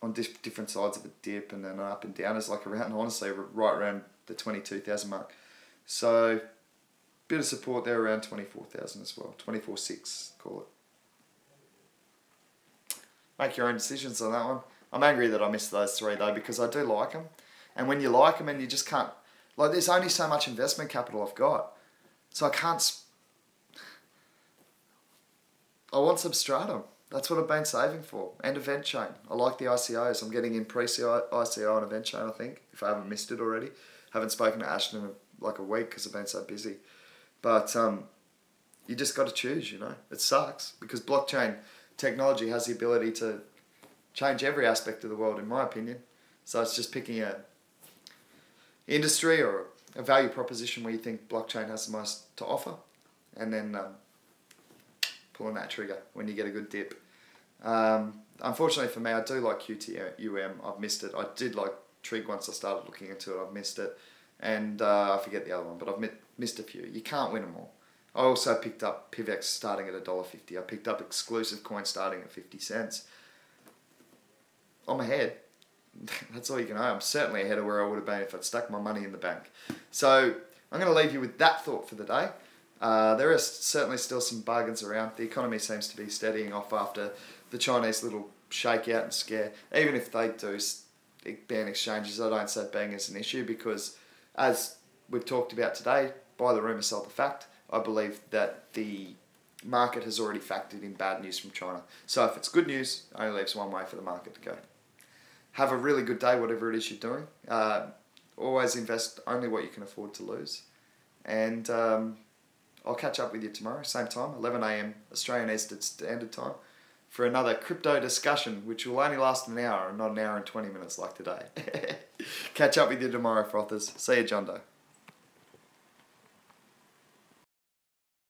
on different sides of a dip and then up and down is like around, honestly, right around the 22,000 mark. So bit of support there around 24,000 as well. 24.6, call it. Make your own decisions on that one. I'm angry that I missed those three though, because I do like them. And when you like them and you just can't, like, there's only so much investment capital I've got. So I can't, I want Substratum. That's what I've been saving for. And Event Chain. I like the ICOs. I'm getting in pre-ICO on Event Chain, I think, if I haven't missed it already. Haven't spoken to Ashton in like a week because I've been so busy. But you just got to choose, you know. It sucks because blockchain technology has the ability to change every aspect of the world, in my opinion. So it's just picking a industry or a value proposition where you think blockchain has the most to offer, and then pulling that trigger when you get a good dip. Unfortunately for me, I do like QTUM. I've missed it. I did like Trig once I started looking into it. I've missed it. And I forget the other one, but I've missed a few. You can't win them all. I also picked up PivX starting at $1.50. I picked up exclusive coin starting at 50 cents. I'm ahead. That's all you can know. I'm certainly ahead of where I would have been if I'd stuck my money in the bank. So I'm going to leave you with that thought for the day. There are certainly still some bargains around. The economy seems to be steadying off after the Chinese little shakeout and scare. Even if they do ban exchanges, I don't see it being as an issue because, as we've talked about today, buy the rumour, sell the fact. I believe that the market has already factored in bad news from China. So if it's good news, it only leaves one way for the market to go. Have a really good day, whatever it is you're doing. Always invest only what you can afford to lose. And I'll catch up with you tomorrow, same time, 11 a.m. Australian Eastern Standard Time, for another crypto discussion, which will only last an hour and not an hour and 20 minutes like today. Catch up with you tomorrow, frothers. See you, John Doe.